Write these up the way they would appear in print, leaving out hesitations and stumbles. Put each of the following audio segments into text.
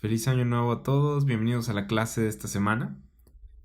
Feliz año nuevo a todos, bienvenidos a la clase de esta semana.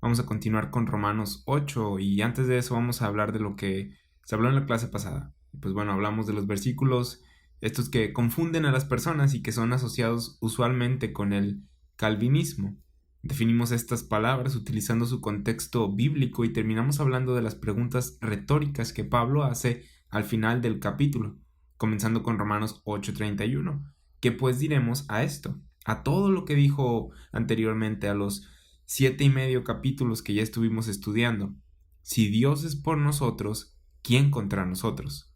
Vamos a continuar con Romanos 8 y antes de eso vamos a hablar de lo que se habló en la clase pasada. Pues bueno, hablamos de los versículos, estos que confunden a las personas y que son asociados usualmente con el calvinismo. Definimos estas palabras utilizando su contexto bíblico y terminamos hablando de las preguntas retóricas que Pablo hace al final del capítulo, comenzando con Romanos 8:31. ¿Qué pues diremos a esto? A todo lo que dijo anteriormente, a los 7 y medio capítulos que ya estuvimos estudiando. Si Dios es por nosotros, ¿quién contra nosotros?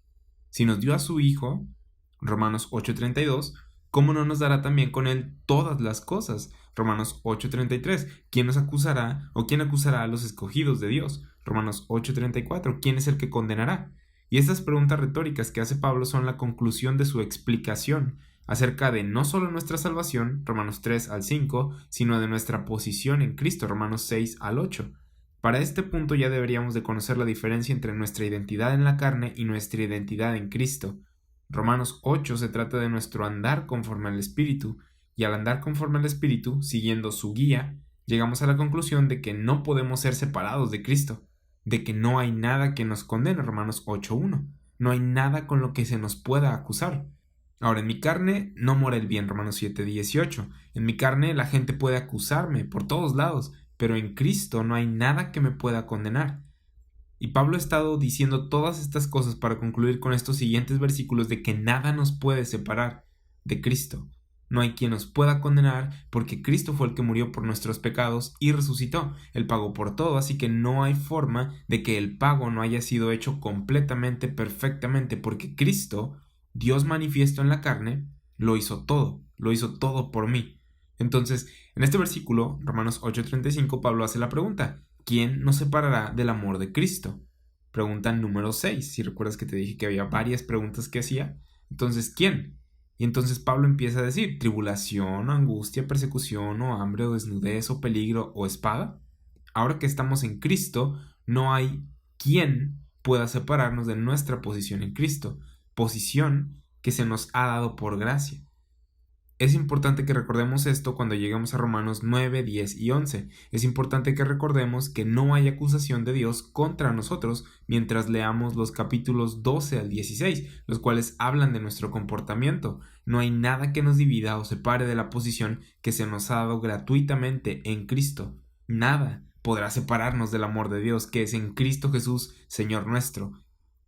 Si nos dio a su Hijo, Romanos 8:32, ¿cómo no nos dará también con Él todas las cosas? Romanos 8:33, ¿quién nos acusará o quién acusará a los escogidos de Dios? Romanos 8:34, ¿quién es el que condenará? Y estas preguntas retóricas que hace Pablo son la conclusión de su explicación acerca de no solo nuestra salvación, Romanos 3 al 5, sino de nuestra posición en Cristo, Romanos 6 al 8. Para este punto ya deberíamos de conocer la diferencia entre nuestra identidad en la carne y nuestra identidad en Cristo. Romanos 8 se trata de nuestro andar conforme al Espíritu, y al andar conforme al Espíritu, siguiendo su guía, llegamos a la conclusión de que no podemos ser separados de Cristo, de que no hay nada que nos condene, Romanos 8:1. No hay nada con lo que se nos pueda acusar. Ahora, en mi carne no mora el bien, Romanos 7:18. En mi carne la gente puede acusarme por todos lados, pero en Cristo no hay nada que me pueda condenar. Y Pablo ha estado diciendo todas estas cosas para concluir con estos siguientes versículos de que nada nos puede separar de Cristo. No hay quien nos pueda condenar porque Cristo fue el que murió por nuestros pecados y resucitó. Él pagó por todo, así que no hay forma de que el pago no haya sido hecho completamente, perfectamente, porque Cristo, Dios manifiesto en la carne, lo hizo todo por mí. Entonces, en este versículo, Romanos 8:35, Pablo hace la pregunta: ¿quién nos separará del amor de Cristo? Pregunta número 6. Si recuerdas que te dije que había varias preguntas que hacía. Entonces, ¿quién? Y entonces Pablo empieza a decir: tribulación, o angustia, persecución, o hambre, o desnudez, o peligro, o espada. Ahora que estamos en Cristo, no hay quien pueda separarnos de nuestra posición en Cristo, posición que se nos ha dado por gracia. Es importante que recordemos esto cuando lleguemos a Romanos 9, 10 y 11. Es importante que recordemos que no hay acusación de Dios contra nosotros mientras leamos los capítulos 12 al 16, los cuales hablan de nuestro comportamiento. No hay nada que nos divida o separe de la posición que se nos ha dado gratuitamente en Cristo. Nada podrá separarnos del amor de Dios que es en Cristo Jesús, Señor nuestro.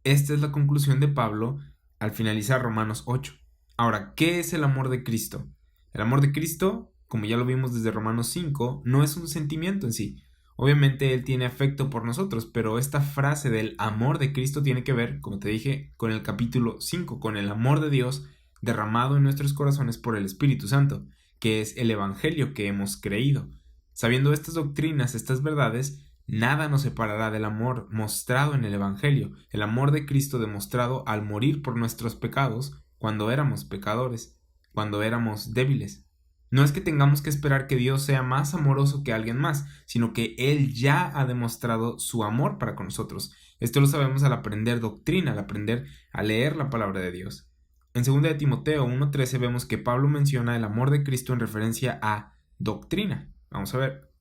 Esta es la conclusión de Pablo al finalizar Romanos 8. Ahora, ¿qué es el amor de Cristo? El amor de Cristo, como ya lo vimos desde Romanos 5, no es un sentimiento en sí. Obviamente Él tiene afecto por nosotros, pero esta frase del amor de Cristo tiene que ver, como te dije, con el capítulo 5, con el amor de Dios derramado en nuestros corazones por el Espíritu Santo, que es el Evangelio que hemos creído. Sabiendo estas doctrinas, estas verdades, nada nos separará del amor mostrado en el Evangelio, el amor de Cristo demostrado al morir por nuestros pecados cuando éramos pecadores, cuando éramos débiles. No es que tengamos que esperar que Dios sea más amoroso que alguien más, sino que Él ya ha demostrado su amor para con nosotros. Esto lo sabemos al aprender doctrina, al aprender a leer la palabra de Dios. En 2 de Timoteo 1:13 vemos que Pablo menciona el amor de Cristo en referencia a doctrina. Vamos a ver.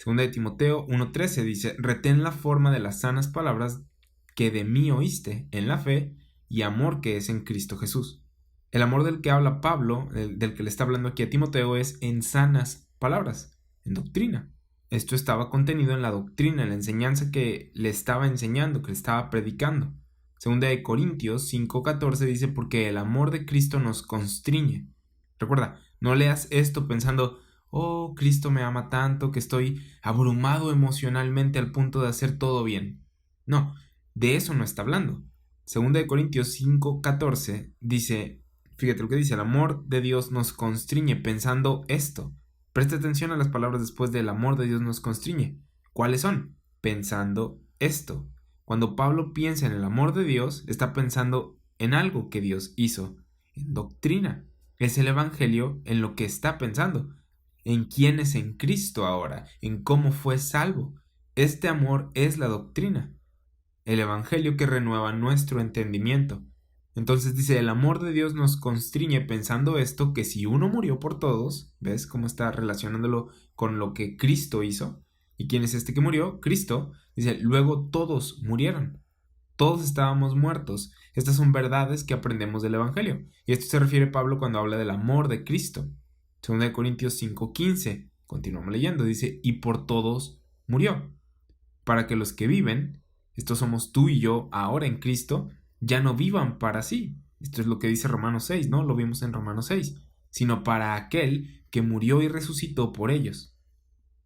2 de Timoteo 1:13 dice: retén la forma de las sanas palabras que de mí oíste en la fe y amor que es en Cristo Jesús. El amor del que habla Pablo, del que le está hablando aquí a Timoteo, es en sanas palabras, en doctrina. Esto estaba contenido en la doctrina, en la enseñanza que le estaba enseñando, que le estaba predicando. Segunda de Corintios 5:14 dice: porque el amor de Cristo nos constriñe. Recuerda, no leas esto pensando: oh, Cristo me ama tanto que estoy abrumado emocionalmente al punto de hacer todo bien. No, de eso no está hablando. Segunda de Corintios 5:14 dice, fíjate lo que dice: el amor de Dios nos constriñe pensando esto. Presta atención a las palabras después del amor de Dios nos constriñe. ¿Cuáles son? Pensando esto. Cuando Pablo piensa en el amor de Dios, está pensando en algo que Dios hizo, en doctrina. Es el Evangelio en lo que está pensando, en quién es en Cristo ahora, en cómo fue salvo. Este amor es la doctrina, el Evangelio que renueva nuestro entendimiento. Entonces dice, el amor de Dios nos constriñe pensando esto, que si uno murió por todos, ¿ves cómo está relacionándolo con lo que Cristo hizo? ¿Y quién es este que murió? Cristo. Dice, luego todos murieron. Todos estábamos muertos. Estas son verdades que aprendemos del Evangelio. Y esto se refiere Pablo cuando habla del amor de Cristo. 2 Corintios 5:15. Continuamos leyendo. Dice, y por todos murió. Para que los que viven, estos somos tú y yo ahora en Cristo, ya no vivan para sí. Esto es lo que dice Romanos 6, ¿no? Lo vimos en Romanos 6. Sino para aquel que murió y resucitó por ellos.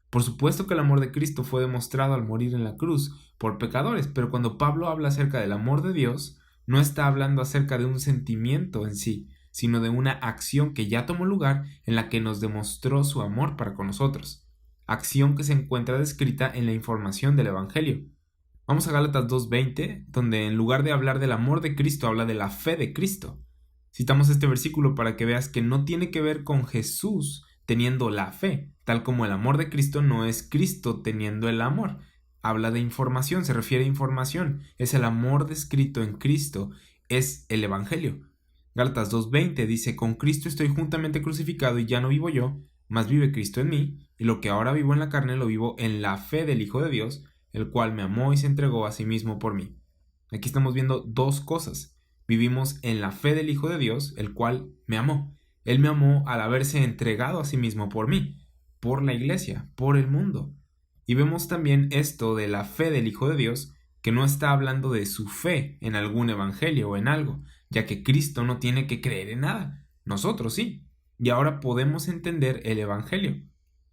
Por supuesto que el amor de Cristo fue demostrado al morir en la cruz por pecadores, pero cuando Pablo habla acerca del amor de Dios, no está hablando acerca de un sentimiento en sí, sino de una acción que ya tomó lugar en la que nos demostró su amor para con nosotros. Acción que se encuentra descrita en la información del Evangelio. Vamos a Gálatas 2:20, donde en lugar de hablar del amor de Cristo, habla de la fe de Cristo. Citamos este versículo para que veas que no tiene que ver con Jesús teniendo la fe, tal como el amor de Cristo no es Cristo teniendo el amor. Habla de información, se refiere a información. Es el amor descrito en Cristo, es el Evangelio. Gálatas 2:20 dice, con Cristo estoy juntamente crucificado y ya no vivo yo, mas vive Cristo en mí, y lo que ahora vivo en la carne lo vivo en la fe del Hijo de Dios, el cual me amó y se entregó a sí mismo por mí. Aquí estamos viendo dos cosas. Vivimos en la fe del Hijo de Dios, el cual me amó. Él me amó al haberse entregado a sí mismo por mí, por la iglesia, por el mundo. Y vemos también esto de la fe del Hijo de Dios, que no está hablando de su fe en algún evangelio o en algo, ya que Cristo no tiene que creer en nada. Nosotros sí. Y ahora podemos entender el evangelio.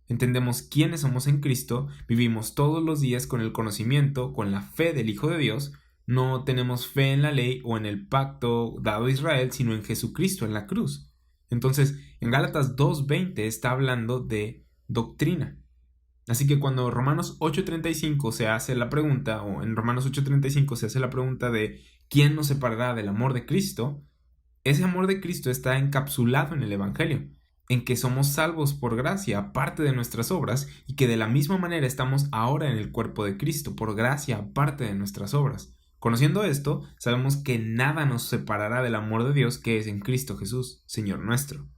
Entendemos quiénes somos en Cristo, vivimos todos los días con el conocimiento, con la fe del Hijo de Dios. No tenemos fe en la ley o en el pacto dado a Israel, sino en Jesucristo en la cruz. Entonces, en Gálatas 2:20 está hablando de doctrina. Así que cuando Romanos 8:35 se hace la pregunta, o en Romanos 8:35 se hace la pregunta de ¿quién nos separará del amor de Cristo? Ese amor de Cristo está encapsulado en el Evangelio, en que somos salvos por gracia, aparte de nuestras obras, y que de la misma manera estamos ahora en el cuerpo de Cristo, por gracia, aparte de nuestras obras. Conociendo esto, sabemos que nada nos separará del amor de Dios que es en Cristo Jesús, Señor nuestro.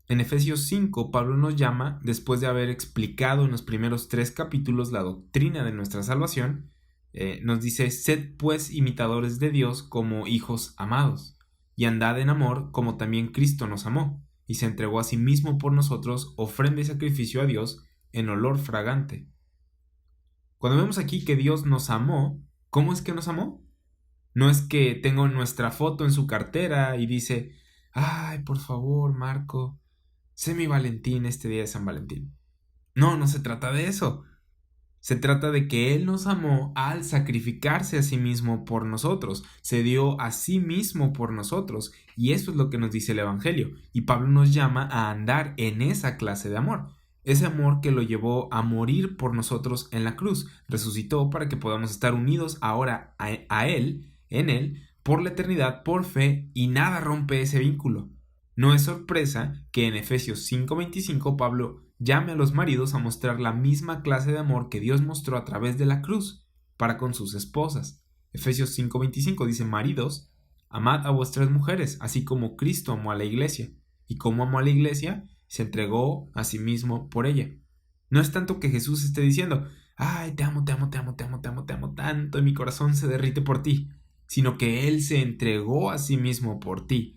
En Efesios 5, Pablo nos llama, después de haber explicado en los primeros 3 capítulos la doctrina de nuestra salvación, nos dice, sed pues imitadores de Dios como hijos amados, y andad en amor como también Cristo nos amó, y se entregó a sí mismo por nosotros, ofrenda y sacrificio a Dios en olor fragante. Cuando vemos aquí que Dios nos amó, ¿cómo es que nos amó? No es que tengo nuestra foto en su cartera y dice, ay, por favor, Marco, sé mi Valentín este día de San Valentín. No, no se trata de eso. Se trata de que Él nos amó al sacrificarse a sí mismo por nosotros. Se dio a sí mismo por nosotros. Y eso es lo que nos dice el Evangelio. Y Pablo nos llama a andar en esa clase de amor. Ese amor que lo llevó a morir por nosotros en la cruz. Resucitó para que podamos estar unidos ahora a Él, en Él, por la eternidad, por fe, y nada rompe ese vínculo. No es sorpresa que en Efesios 5:25 Pablo llame a los maridos a mostrar la misma clase de amor que Dios mostró a través de la cruz para con sus esposas. Efesios 5:25 dice, maridos, amad a vuestras mujeres, así como Cristo amó a la iglesia. ¿Y cómo amó a la iglesia? Se entregó a sí mismo por ella. No es tanto que Jesús esté diciendo, ay, te amo, te amo, te amo, te amo, te amo, te amo tanto, y mi corazón se derrite por ti, sino que Él se entregó a sí mismo por ti.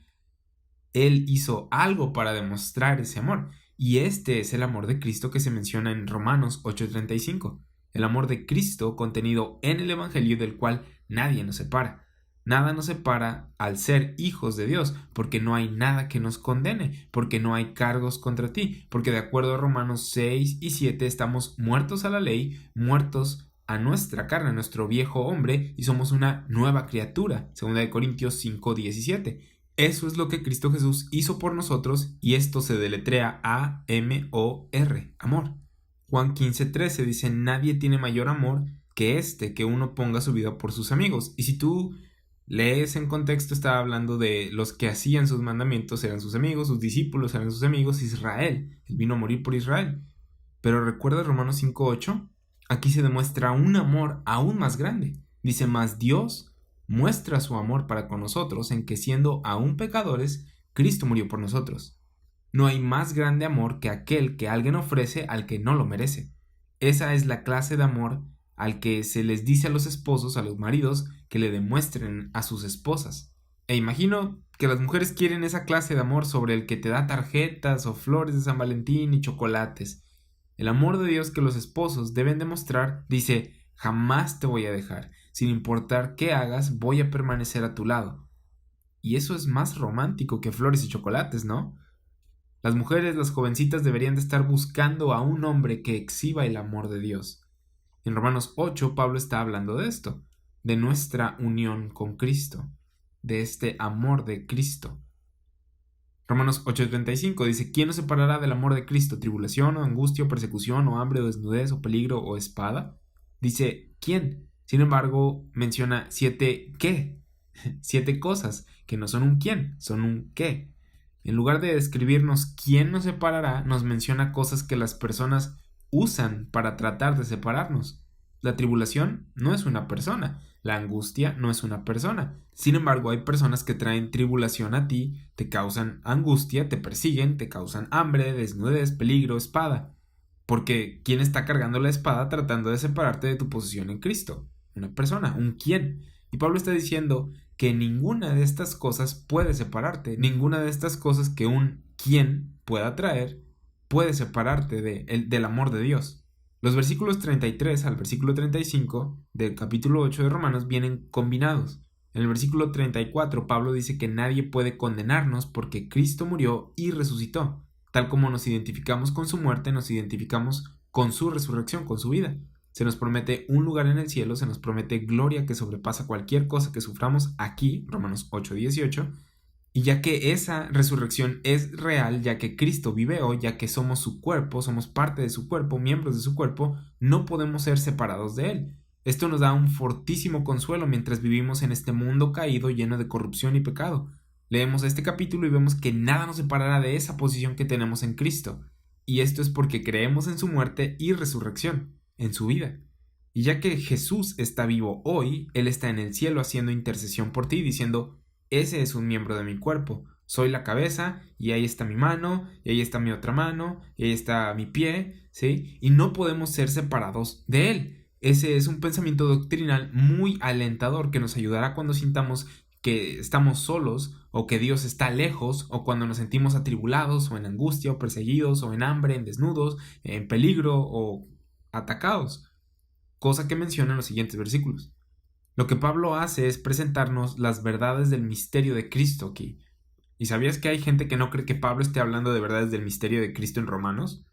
Él hizo algo para demostrar ese amor. Y este es el amor de Cristo que se menciona en Romanos 8:35. El amor de Cristo contenido en el Evangelio del cual nadie nos separa. Nada nos separa al ser hijos de Dios, porque no hay nada que nos condene, porque no hay cargos contra ti, porque de acuerdo a Romanos 6:7 estamos muertos a la ley, muertos a nuestra carne, a nuestro viejo hombre, y somos una nueva criatura. 2 Corintios 5:17. Eso es lo que Cristo Jesús hizo por nosotros y esto se deletrea A-M-O-R, amor. Juan 15:13 dice, nadie tiene mayor amor que uno ponga su vida por sus amigos. Y si tú lees en contexto, estaba hablando de los que hacían sus mandamientos eran sus amigos, sus discípulos eran sus amigos, Israel. Él vino a morir por Israel. Pero recuerda Romanos 5:8, aquí se demuestra un amor aún más grande. Dice, mas Dios muestra su amor para con nosotros en que siendo aún pecadores, Cristo murió por nosotros. No hay más grande amor que aquel que alguien ofrece al que no lo merece. Esa es la clase de amor al que se les dice a los esposos, a los maridos, que le demuestren a sus esposas. E imagino que las mujeres quieren esa clase de amor sobre el que te da tarjetas o flores de San Valentín y chocolates. El amor de Dios que los esposos deben demostrar dice: jamás te voy a dejar, sin importar qué hagas, voy a permanecer a tu lado. Y eso es más romántico que flores y chocolates, ¿no? Las mujeres, las jovencitas deberían de estar buscando a un hombre que exhiba el amor de Dios. En Romanos 8, Pablo está hablando de esto, de nuestra unión con Cristo, de este amor de Cristo. Romanos 8:35 dice: ¿quién nos separará del amor de Cristo? ¿Tribulación o angustia o persecución o hambre o desnudez o peligro o espada? Dice, ¿quién? Sin embargo, menciona 7 qué, 7 cosas que no son un quién, son un qué. En lugar de describirnos quién nos separará, nos menciona cosas que las personas usan para tratar de separarnos. La tribulación no es una persona, la angustia no es una persona. Sin embargo, hay personas que traen tribulación a ti, te causan angustia, te persiguen, te causan hambre, desnudez, peligro, espada. Porque ¿quién está cargando la espada tratando de separarte de tu posición en Cristo? Una persona, un quién. Y Pablo está diciendo que ninguna de estas cosas puede separarte, ninguna de estas cosas que un quién pueda traer puede separarte del amor de Dios. Los versículos 33 al versículo 35 del capítulo 8 de Romanos vienen combinados. En el versículo 34 Pablo dice que nadie puede condenarnos porque Cristo murió y resucitó. Tal como nos identificamos con su muerte, nos identificamos con su resurrección, con su vida. Se nos promete un lugar en el cielo, se nos promete gloria que sobrepasa cualquier cosa que suframos aquí, Romanos 8:18, y ya que esa resurrección es real, ya que Cristo vive hoy, ya que somos su cuerpo, somos parte de su cuerpo, miembros de su cuerpo, no podemos ser separados de él. Esto nos da un fortísimo consuelo mientras vivimos en este mundo caído lleno de corrupción y pecado. Leemos este capítulo y vemos que nada nos separará de esa posición que tenemos en Cristo, y esto es porque creemos en su muerte y resurrección, en su vida. Y ya que Jesús está vivo hoy, Él está en el cielo haciendo intercesión por ti, diciendo: ese es un miembro de mi cuerpo, soy la cabeza, y ahí está mi mano, y ahí está mi otra mano, y ahí está mi pie, ¿sí? Y no podemos ser separados de Él. Ese es un pensamiento doctrinal muy alentador que nos ayudará cuando sintamos que estamos solos, o que Dios está lejos, o cuando nos sentimos atribulados, o en angustia, o perseguidos, o en hambre, en desnudos, en peligro, o atacados. Cosa que menciona en los siguientes versículos. Lo que Pablo hace es presentarnos las verdades del misterio de Cristo aquí. ¿Y sabías que hay gente que no cree que Pablo esté hablando de verdades del misterio de Cristo en Romanos?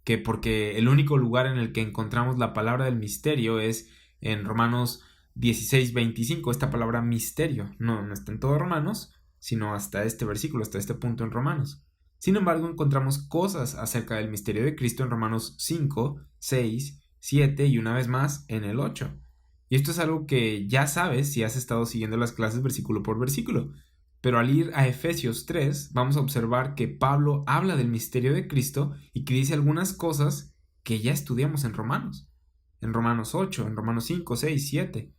Que porque el único lugar en el que encontramos la palabra del misterio es en Romanos 16:25, esta palabra misterio. No está en todo Romanos, sino hasta este versículo, hasta este punto en Romanos. Sin embargo, encontramos cosas acerca del misterio de Cristo en Romanos 5, 6, 7 y una vez más en el 8. Y esto es algo que ya sabes si has estado siguiendo las clases versículo por versículo. Pero al ir a Efesios 3, vamos a observar que Pablo habla del misterio de Cristo y que dice algunas cosas que ya estudiamos en Romanos. En Romanos 8, en Romanos 5, 6, 7.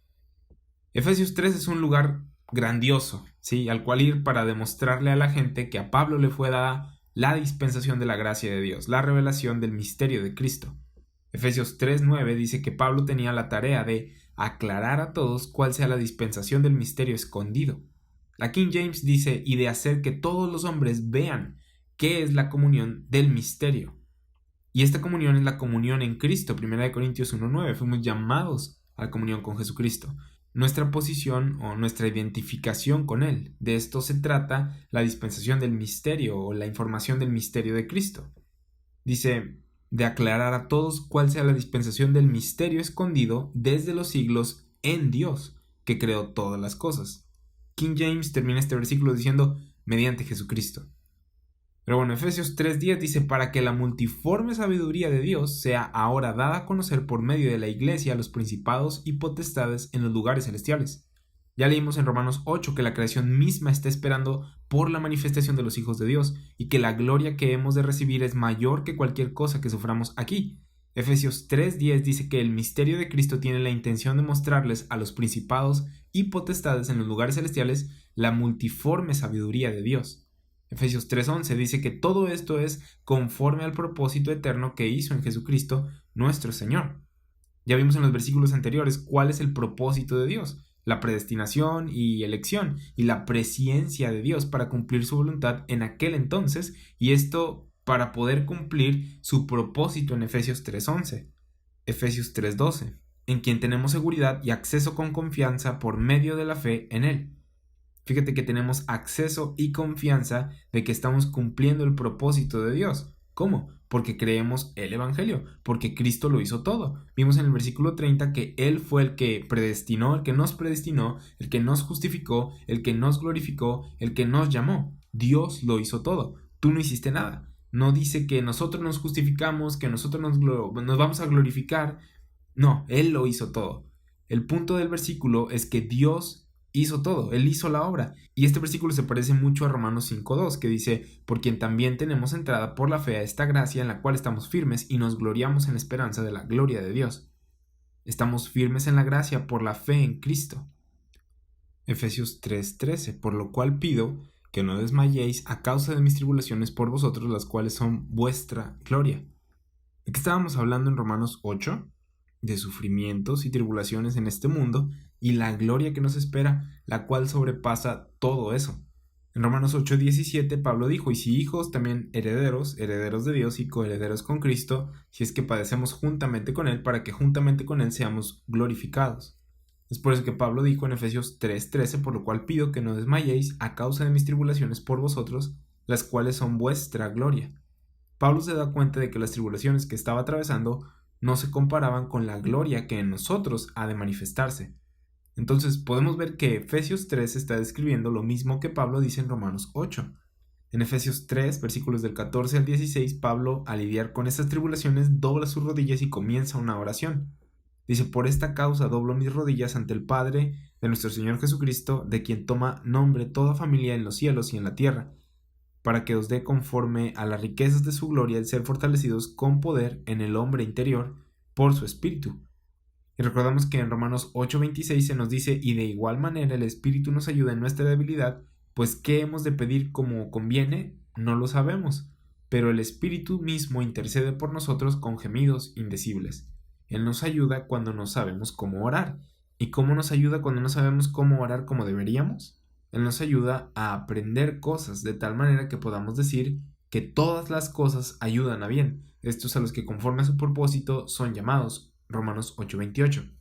Efesios 3 es un lugar grandioso, ¿sí? Al cual ir para demostrarle a la gente que a Pablo le fue dada la dispensación de la gracia de Dios, la revelación del misterio de Cristo. Efesios 3:9 dice que Pablo tenía la tarea de aclarar a todos cuál sea la dispensación del misterio escondido. La King James dice: y de hacer que todos los hombres vean qué es la comunión del misterio. Y esta comunión es la comunión en Cristo. 1 Corintios 1:9. Fuimos llamados a la comunión con Jesucristo. Nuestra posición o nuestra identificación con Él. De esto se trata la dispensación del misterio o la información del misterio de Cristo. Dice: de aclarar a todos cuál sea la dispensación del misterio escondido desde los siglos en Dios, que creó todas las cosas. King James termina este versículo diciendo: mediante Jesucristo. Pero bueno, Efesios 3:10 dice: para que la multiforme sabiduría de Dios sea ahora dada a conocer por medio de la iglesia a los principados y potestades en los lugares celestiales. Ya leímos en Romanos 8 que la creación misma está esperando por la manifestación de los hijos de Dios y que la gloria que hemos de recibir es mayor que cualquier cosa que suframos aquí. Efesios 3:10 dice que el misterio de Cristo tiene la intención de mostrarles a los principados y potestades en los lugares celestiales la multiforme sabiduría de Dios. Efesios 3:11 dice que todo esto es conforme al propósito eterno que hizo en Jesucristo nuestro Señor. Ya vimos en los versículos anteriores cuál es el propósito de Dios, la predestinación y elección y la presciencia de Dios para cumplir su voluntad en aquel entonces, y esto para poder cumplir su propósito en Efesios 3:11. Efesios 3:12, en quien tenemos seguridad y acceso con confianza por medio de la fe en Él. Fíjate que tenemos acceso y confianza de que estamos cumpliendo el propósito de Dios. ¿Cómo? Porque creemos el Evangelio, porque Cristo lo hizo todo. Vimos en el versículo 30 que Él fue el que predestinó, el que nos predestinó, el que nos justificó, el que nos glorificó, el que nos llamó. Dios lo hizo todo. Tú no hiciste nada. No dice que nosotros nos justificamos, que nosotros nos vamos a glorificar. No, Él lo hizo todo. El punto del versículo es que Dios hizo todo, Él hizo la obra. Y este versículo se parece mucho a Romanos 5:2, que dice, por quien también tenemos entrada por la fe a esta gracia en la cual estamos firmes y nos gloriamos en la esperanza de la gloria de Dios. Estamos firmes en la gracia por la fe en Cristo. Efesios 3:13, por lo cual pido que no desmayéis a causa de mis tribulaciones por vosotros, las cuales son vuestra gloria. ¿De qué estábamos hablando en Romanos 8? De sufrimientos y tribulaciones en este mundo y la gloria que nos espera, la cual sobrepasa todo eso. En Romanos 8:17 Pablo dijo, y si hijos, también herederos, herederos de Dios y coherederos con Cristo, si es que padecemos juntamente con Él, para que juntamente con Él seamos glorificados. Es por eso que Pablo dijo en Efesios 3:13, por lo cual pido que no desmayéis a causa de mis tribulaciones por vosotros, las cuales son vuestra gloria. Pablo se da cuenta de que las tribulaciones que estaba atravesando no se comparaban con la gloria que en nosotros ha de manifestarse. Entonces podemos ver que Efesios 3 está describiendo lo mismo que Pablo dice en Romanos 8. En Efesios 3, versículos del 14 al 16, Pablo, al lidiar con estas tribulaciones, dobla sus rodillas y comienza una oración. Dice, por esta causa doblo mis rodillas ante el Padre de nuestro Señor Jesucristo, de quien toma nombre toda familia en los cielos y en la tierra, para que os dé conforme a las riquezas de su gloria el ser fortalecidos con poder en el hombre interior por su Espíritu. Y recordamos que en Romanos 8:26 se nos dice, y de igual manera el Espíritu nos ayuda en nuestra debilidad, pues ¿qué hemos de pedir como conviene? No lo sabemos, pero el Espíritu mismo intercede por nosotros con gemidos indecibles. Él nos ayuda cuando no sabemos cómo orar. ¿Y cómo nos ayuda cuando no sabemos cómo orar como deberíamos? Él nos ayuda a aprender cosas de tal manera que podamos decir que todas las cosas ayudan a bien. Estos a los que conforme a su propósito son llamados. Romanos 8:28.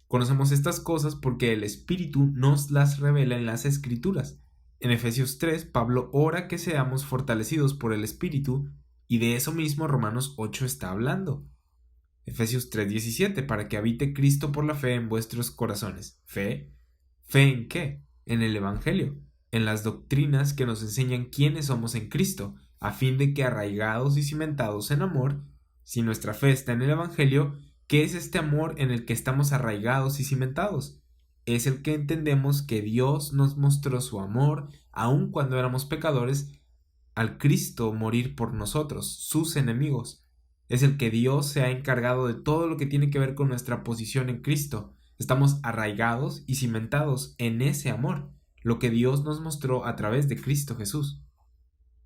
Conocemos estas cosas porque el Espíritu nos las revela en las Escrituras. En Efesios 3, Pablo ora que seamos fortalecidos por el Espíritu, y de eso mismo Romanos 8 está hablando. Efesios 3:17, para que habite Cristo por la fe en vuestros corazones. ¿Fe? ¿Fe en qué? En el Evangelio, en las doctrinas que nos enseñan quiénes somos en Cristo, a fin de que arraigados y cimentados en amor, si nuestra fe está en el Evangelio, ¿qué es este amor en el que estamos arraigados y cimentados? Es el que entendemos que Dios nos mostró su amor, aun cuando éramos pecadores, al Cristo morir por nosotros, sus enemigos. Es el que Dios se ha encargado de todo lo que tiene que ver con nuestra posición en Cristo. Estamos arraigados y cimentados en ese amor, lo que Dios nos mostró a través de Cristo Jesús.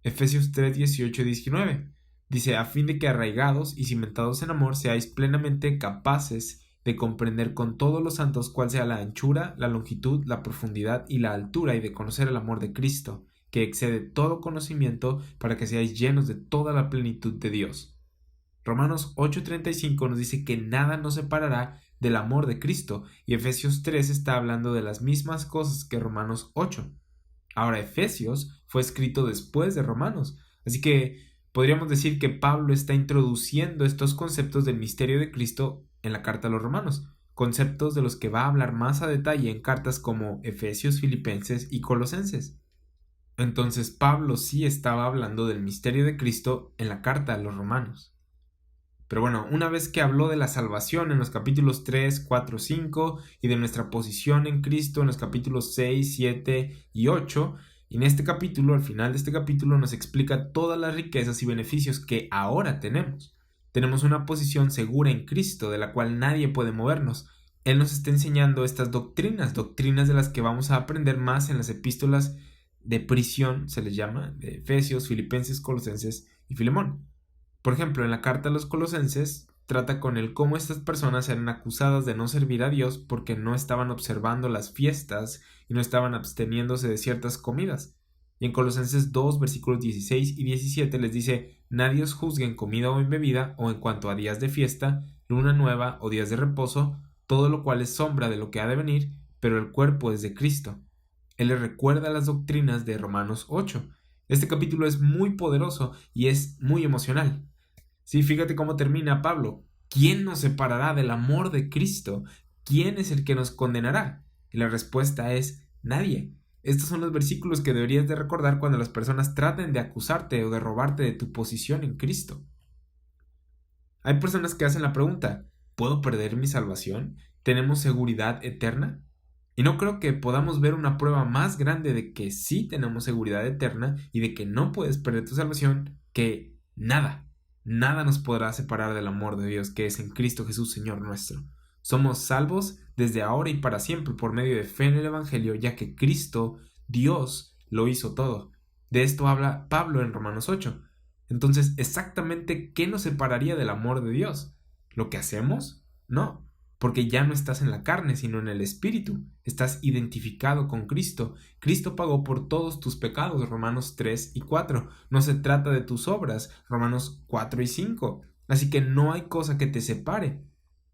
Efesios 3:18-19 dice, a fin de que arraigados y cimentados en amor seáis plenamente capaces de comprender con todos los santos cuál sea la anchura, la longitud, la profundidad y la altura, y de conocer el amor de Cristo, que excede todo conocimiento, para que seáis llenos de toda la plenitud de Dios. Romanos 8:35 nos dice que nada nos separará del amor de Cristo, y Efesios 3 está hablando de las mismas cosas que Romanos 8. Ahora, Efesios fue escrito después de Romanos, así que podríamos decir que Pablo está introduciendo estos conceptos del misterio de Cristo en la carta a los Romanos, conceptos de los que va a hablar más a detalle en cartas como Efesios, Filipenses y Colosenses. Entonces Pablo sí estaba hablando del misterio de Cristo en la carta a los Romanos. Pero bueno, una vez que habló de la salvación en los capítulos 3, 4, 5 y de nuestra posición en Cristo en los capítulos 6, 7 y 8, en este capítulo, al final de este capítulo, nos explica todas las riquezas y beneficios que ahora tenemos. Tenemos una posición segura en Cristo de la cual nadie puede movernos. Él nos está enseñando estas doctrinas de las que vamos a aprender más en las epístolas de prisión, se les llama, de Efesios, Filipenses, Colosenses y Filemón. Por ejemplo, en la carta a los Colosenses trata con el cómo estas personas eran acusadas de no servir a Dios porque no estaban observando las fiestas y no estaban absteniéndose de ciertas comidas. Y en Colosenses 2, versículos 16 y 17 les dice: nadie os juzgue en comida o en bebida, o en cuanto a días de fiesta, luna nueva o días de reposo, todo lo cual es sombra de lo que ha de venir, pero el cuerpo es de Cristo. Él les recuerda las doctrinas de Romanos 8. Este capítulo es muy poderoso y es muy emocional. Sí, fíjate cómo termina Pablo. ¿Quién nos separará del amor de Cristo? ¿Quién es el que nos condenará? Y la respuesta es nadie. Estos son los versículos que deberías de recordar cuando las personas traten de acusarte o de robarte de tu posición en Cristo. Hay personas que hacen la pregunta: ¿puedo perder mi salvación? ¿Tenemos seguridad eterna? Y no creo que podamos ver una prueba más grande de que sí tenemos seguridad eterna y de que no puedes perder tu salvación que nada. Nada nos podrá separar del amor de Dios que es en Cristo Jesús, Señor nuestro. Somos salvos desde ahora y para siempre por medio de fe en el Evangelio, ya que Cristo, Dios, lo hizo todo. De esto habla Pablo en Romanos 8. Entonces, ¿exactamente qué nos separaría del amor de Dios? ¿Lo que hacemos? No, porque ya no estás en la carne, sino en el Espíritu. Estás identificado con Cristo. Cristo pagó por todos tus pecados, Romanos 3 y 4. No se trata de tus obras, Romanos 4 y 5. Así que no hay cosa que te separe.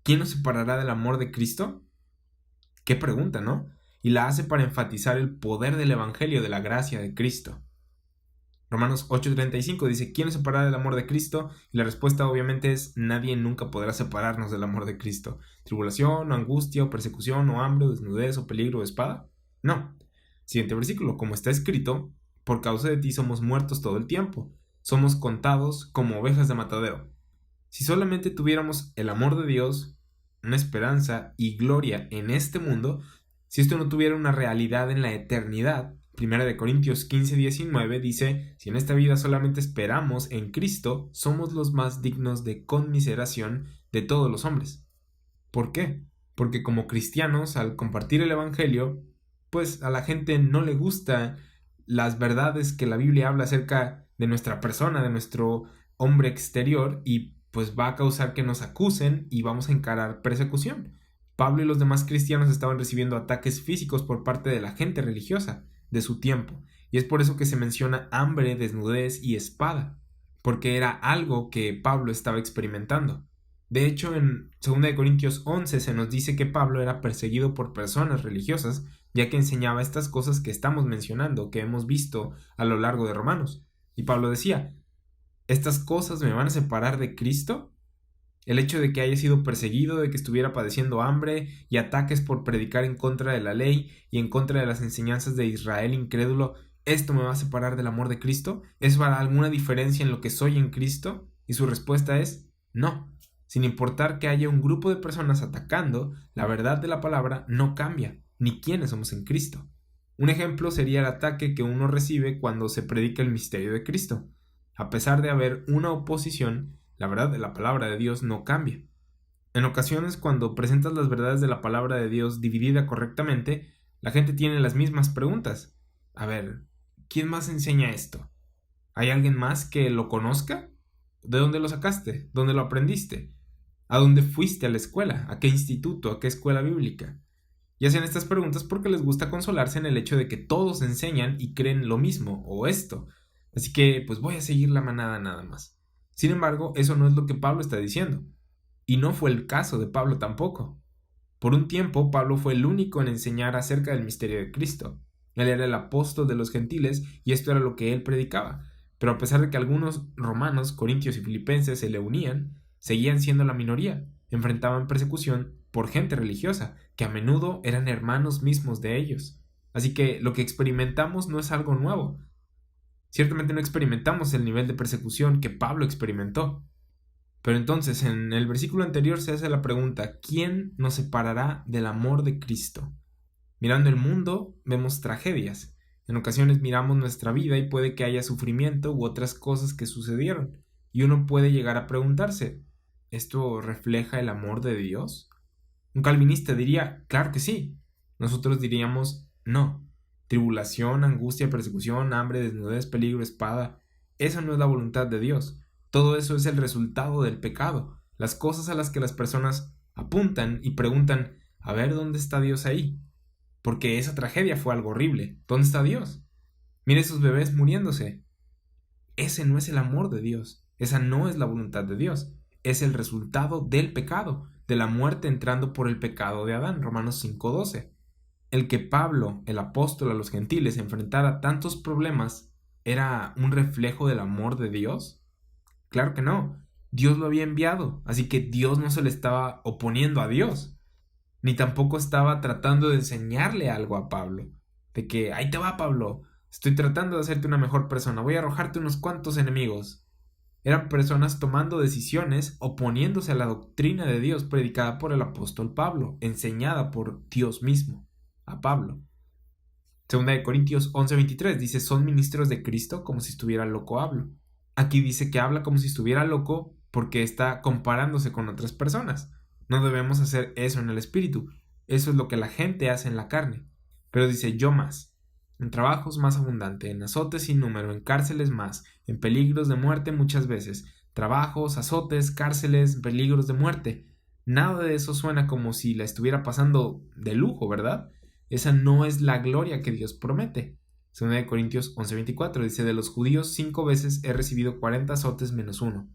¿Quién nos separará del amor de Cristo? Qué pregunta, ¿no? Y la hace para enfatizar el poder del Evangelio de la gracia de Cristo. Romanos 8:35 dice: ¿quién nos separará del amor de Cristo? Y la respuesta obviamente es: nadie nunca podrá separarnos del amor de Cristo. ¿Tribulación, o angustia, o persecución, o hambre, o desnudez, o peligro, o espada? No. Siguiente versículo: como está escrito, por causa de ti somos muertos todo el tiempo. Somos contados como ovejas de matadero. Si solamente tuviéramos el amor de Dios, una esperanza y gloria en este mundo, si esto no tuviera una realidad en la eternidad, 1 Corintios 15:19 dice: si en esta vida solamente esperamos en Cristo, somos los más dignos de conmiseración de todos los hombres. ¿Por qué? Porque como cristianos, al compartir el Evangelio, pues a la gente no le gusta las verdades que la Biblia habla acerca de nuestra persona, de nuestro hombre exterior, y pues va a causar que nos acusen y vamos a encarar persecución. Pablo y los demás cristianos estaban recibiendo ataques físicos por parte de la gente religiosa de su tiempo, y es por eso que se menciona hambre, desnudez y espada, porque era algo que Pablo estaba experimentando. De hecho, en 2 Corintios 11 se nos dice que Pablo era perseguido por personas religiosas, ya que enseñaba estas cosas que estamos mencionando, que hemos visto a lo largo de Romanos. Y Pablo decía: ¿estas cosas me van a separar de Cristo? El hecho de que haya sido perseguido, de que estuviera padeciendo hambre y ataques por predicar en contra de la ley y en contra de las enseñanzas de Israel incrédulo, ¿esto me va a separar del amor de Cristo? ¿Es para alguna diferencia en lo que soy en Cristo? Y su respuesta es no. Sin importar que haya un grupo de personas atacando, la verdad de la palabra no cambia, ni quiénes somos en Cristo. Un ejemplo sería el ataque que uno recibe cuando se predica el misterio de Cristo. A pesar de haber una oposición, la verdad de la palabra de Dios no cambia. En ocasiones, cuando presentas las verdades de la palabra de Dios dividida correctamente, la gente tiene las mismas preguntas. A ver, ¿quién más enseña esto? ¿Hay alguien más que lo conozca? ¿De dónde lo sacaste? ¿Dónde lo aprendiste? ¿A dónde fuiste a la escuela? ¿A qué instituto? ¿A qué escuela bíblica? Y hacen estas preguntas porque les gusta consolarse en el hecho de que todos enseñan y creen lo mismo o esto. Así que, pues voy a seguir la manada nada más. Sin embargo, eso no es lo que Pablo está diciendo. Y no fue el caso de Pablo tampoco. Por un tiempo, Pablo fue el único en enseñar acerca del misterio de Cristo. Él era el apóstol de los gentiles y esto era lo que él predicaba. Pero a pesar de que algunos romanos, corintios y filipenses se le unían, seguían siendo la minoría. Enfrentaban persecución por gente religiosa, que a menudo eran hermanos mismos de ellos. Así que lo que experimentamos no es algo nuevo. Ciertamente no experimentamos el nivel de persecución que Pablo experimentó. Pero entonces, en el versículo anterior se hace la pregunta: ¿quién nos separará del amor de Cristo? Mirando el mundo, vemos tragedias. En ocasiones miramos nuestra vida y puede que haya sufrimiento u otras cosas que sucedieron. Y uno puede llegar a preguntarse: ¿Esto refleja el amor de Dios? Un calvinista diría, claro que sí. Nosotros diríamos, no. Tribulación, angustia, persecución, hambre, desnudez, peligro, espada. Eso no es la voluntad de Dios. Todo eso es el resultado del pecado. Las cosas a las que las personas apuntan y preguntan, a ver, ¿dónde está Dios ahí? Porque esa tragedia fue algo horrible. ¿Dónde está Dios? Mire sus bebés muriéndose. Ese no es el amor de Dios. Esa no es la voluntad de Dios. Es el resultado del pecado, de la muerte entrando por el pecado de Adán. Romanos 5:12. El que Pablo, el apóstol a los gentiles, enfrentara tantos problemas, ¿era un reflejo del amor de Dios? Claro que no. Dios lo había enviado, así que Dios no se le estaba oponiendo a Dios, ni tampoco estaba tratando de enseñarle algo a Pablo, de que ahí te va Pablo, estoy tratando de hacerte una mejor persona, voy a arrojarte unos cuantos enemigos. Eran personas tomando decisiones oponiéndose a la doctrina de Dios predicada por el apóstol Pablo, enseñada por Dios mismo a Pablo. Segunda de Corintios 11:23 dice, son ministros de Cristo como si estuviera loco hablo. Aquí dice que habla como si estuviera loco porque está comparándose con otras personas. No debemos hacer eso en el espíritu. Eso es lo que la gente hace en la carne. Pero dice yo más. En trabajos más abundante, en azotes sin número, en cárceles más, en peligros de muerte muchas veces. Trabajos, azotes, cárceles, peligros de muerte. Nada de eso suena como si la estuviera pasando de lujo, ¿verdad? Esa no es la gloria que Dios promete. 2 Corintios 11:24 dice, de los judíos 5 veces he recibido 40 azotes menos uno.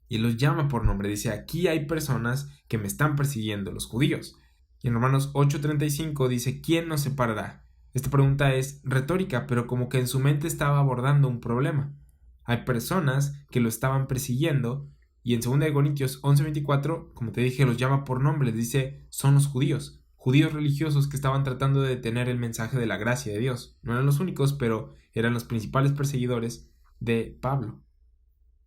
Y los llama por nombre. Dice, aquí hay personas que me están persiguiendo, los judíos. Y en Romanos 8:35 dice, ¿quién nos separará? Esta pregunta es retórica, pero como que en su mente estaba abordando un problema. Hay personas que lo estaban persiguiendo y en 2 Corintios 11:24, como te dije, los llama por nombre. Dice, son los judíos. Judíos religiosos que estaban tratando de detener el mensaje de la gracia de Dios. No eran los únicos, pero eran los principales perseguidores de Pablo.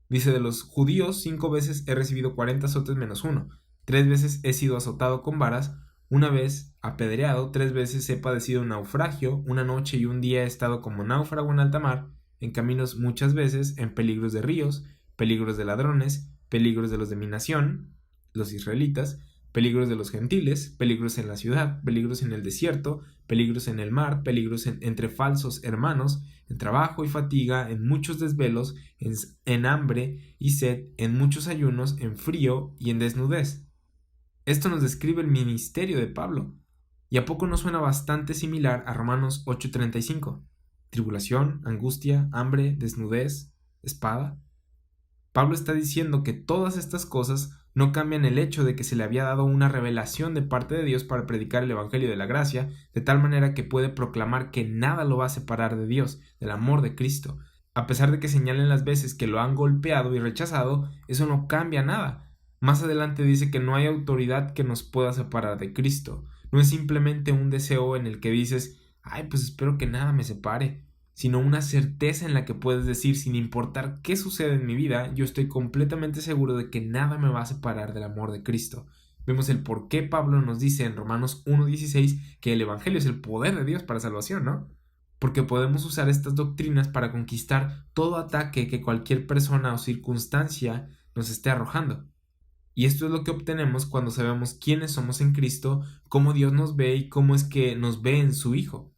Dice, de los judíos 5 veces he recibido 40 azotes menos uno. 3 veces he sido azotado con varas, una vez apedreado, 3 veces he padecido un naufragio, una noche y un día he estado como náufrago en alta mar, en caminos muchas veces, en peligros de ríos, peligros de ladrones, peligros de los de mi nación, los israelitas, peligros de los gentiles, peligros en la ciudad, peligros en el desierto, peligros en el mar, peligros entre falsos hermanos, en trabajo y fatiga, en muchos desvelos, en hambre y sed, en muchos ayunos, en frío y en desnudez. Esto nos describe el ministerio de Pablo. ¿Y a poco no suena bastante similar a Romanos 8:35? Tribulación, angustia, hambre, desnudez, espada. Pablo está diciendo que todas estas cosas no cambian el hecho de que se le había dado una revelación de parte de Dios para predicar el Evangelio de la gracia, de tal manera que puede proclamar que nada lo va a separar de Dios, del amor de Cristo. A pesar de que señalen las veces que lo han golpeado y rechazado, eso no cambia nada. Más adelante dice que no hay autoridad que nos pueda separar de Cristo. No es simplemente un deseo en el que dices, ay, pues espero que nada me separe, sino una certeza en la que puedes decir, sin importar qué sucede en mi vida, yo estoy completamente seguro de que nada me va a separar del amor de Cristo. Vemos el por qué Pablo nos dice en Romanos 1:16 que el Evangelio es el poder de Dios para salvación, ¿no? Porque podemos usar estas doctrinas para conquistar todo ataque que cualquier persona o circunstancia nos esté arrojando. Y esto es lo que obtenemos cuando sabemos quiénes somos en Cristo, cómo Dios nos ve y cómo es que nos ve en su Hijo.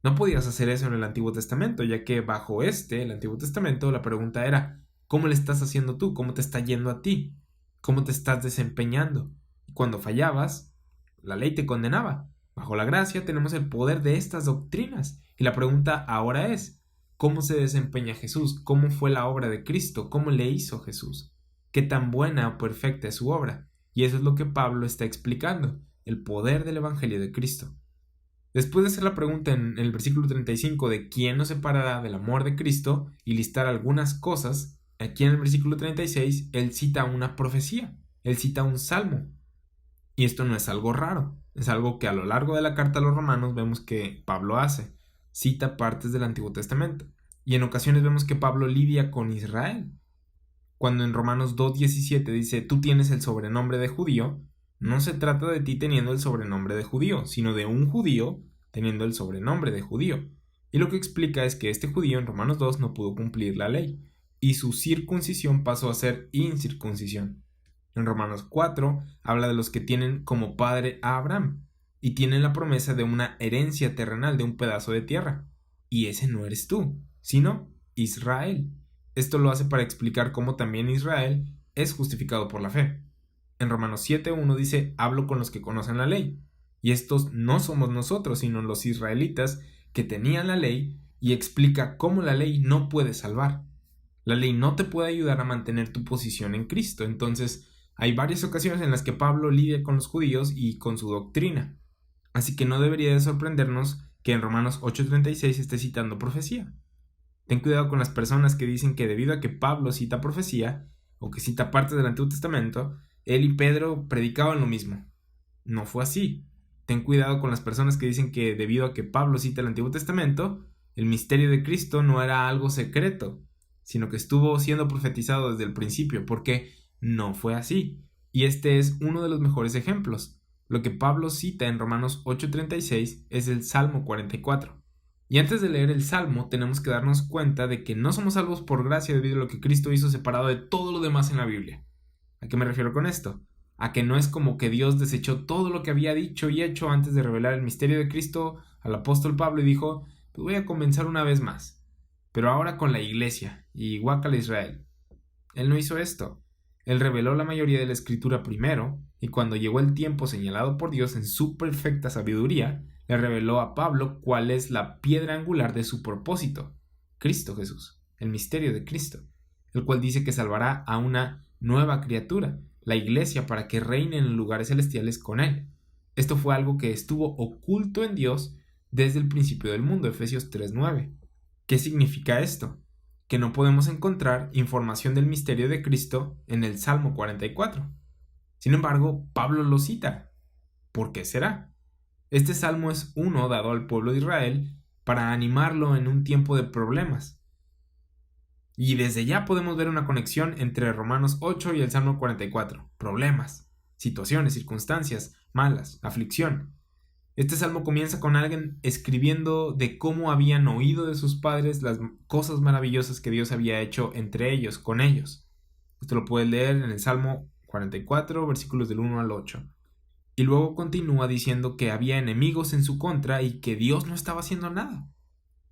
No podías hacer eso en el Antiguo Testamento, ya que bajo el Antiguo Testamento, la pregunta era, ¿cómo le estás haciendo tú? ¿Cómo te está yendo a ti? ¿Cómo te estás desempeñando? Y cuando fallabas, la ley te condenaba. Bajo la gracia tenemos el poder de estas doctrinas. Y la pregunta ahora es, ¿cómo se desempeña Jesús? ¿Cómo fue la obra de Cristo? ¿Cómo le hizo Jesús? ¿Qué tan buena o perfecta es su obra? Y eso es lo que Pablo está explicando, el poder del Evangelio de Cristo. Después de hacer la pregunta en el versículo 35 de quién nos separará del amor de Cristo y listar algunas cosas, aquí en el versículo 36 él cita una profecía, él cita un salmo. Y esto no es algo raro, es algo que a lo largo de la carta a los romanos vemos que Pablo hace, cita partes del Antiguo Testamento. Y en ocasiones vemos que Pablo lidia con Israel. Cuando en Romanos 2:17 dice tú tienes el sobrenombre de judío, no se trata de ti teniendo el sobrenombre de judío, sino de un judío teniendo el sobrenombre de judío. Y lo que explica es que este judío en Romanos 2 no pudo cumplir la ley, y su circuncisión pasó a ser incircuncisión. En Romanos 4 habla de los que tienen como padre a Abraham y tienen la promesa de una herencia terrenal, de un pedazo de tierra. Y ese no eres tú, sino Israel. Esto lo hace para explicar cómo también Israel es justificado por la fe. En Romanos 7:1 dice, hablo con los que conocen la ley. Y estos no somos nosotros, sino los israelitas que tenían la ley, y explica cómo la ley no puede salvar. La ley no te puede ayudar a mantener tu posición en Cristo. Entonces, hay varias ocasiones en las que Pablo lidia con los judíos y con su doctrina. Así que no debería de sorprendernos que en Romanos 8:36 esté citando profecía. Ten cuidado con las personas que dicen que debido a que Pablo cita profecía, o que cita partes del Antiguo Testamento, él y Pedro predicaban lo mismo. No fue así. Ten cuidado con las personas que dicen que debido a que Pablo cita el Antiguo Testamento, el misterio de Cristo no era algo secreto, sino que estuvo siendo profetizado desde el principio, porque no fue así. Y este es uno de los mejores ejemplos. Lo que Pablo cita en Romanos 8:36 es el Salmo 44. Y antes de leer el Salmo, tenemos que darnos cuenta de que no somos salvos por gracia debido a lo que Cristo hizo separado de todo lo demás en la Biblia. ¿A qué me refiero con esto? A que no es como que Dios desechó todo lo que había dicho y hecho antes de revelar el misterio de Cristo al apóstol Pablo y dijo, pues voy a comenzar una vez más, pero ahora con la iglesia y guácala Israel. Él no hizo esto. Él reveló la mayoría de la escritura primero, y cuando llegó el tiempo señalado por Dios en su perfecta sabiduría, le reveló a Pablo cuál es la piedra angular de su propósito, Cristo Jesús, el misterio de Cristo, el cual dice que salvará a una nueva criatura, la iglesia, para que reine en lugares celestiales con él. Esto fue algo que estuvo oculto en Dios desde el principio del mundo, Efesios 3:9. ¿Qué significa esto? Que no podemos encontrar información del misterio de Cristo en el Salmo 44. Sin embargo, Pablo lo cita. ¿Por qué será? Este salmo es uno dado al pueblo de Israel para animarlo en un tiempo de problemas. Y desde ya podemos ver una conexión entre Romanos 8 y el Salmo 44. Problemas, situaciones, circunstancias malas, aflicción. Este salmo comienza con alguien escribiendo de cómo habían oído de sus padres las cosas maravillosas que Dios había hecho entre ellos, con ellos. Esto lo puedes leer en el Salmo 44, versículos del 1 al 8. Y luego continúa diciendo que había enemigos en su contra y que Dios no estaba haciendo nada.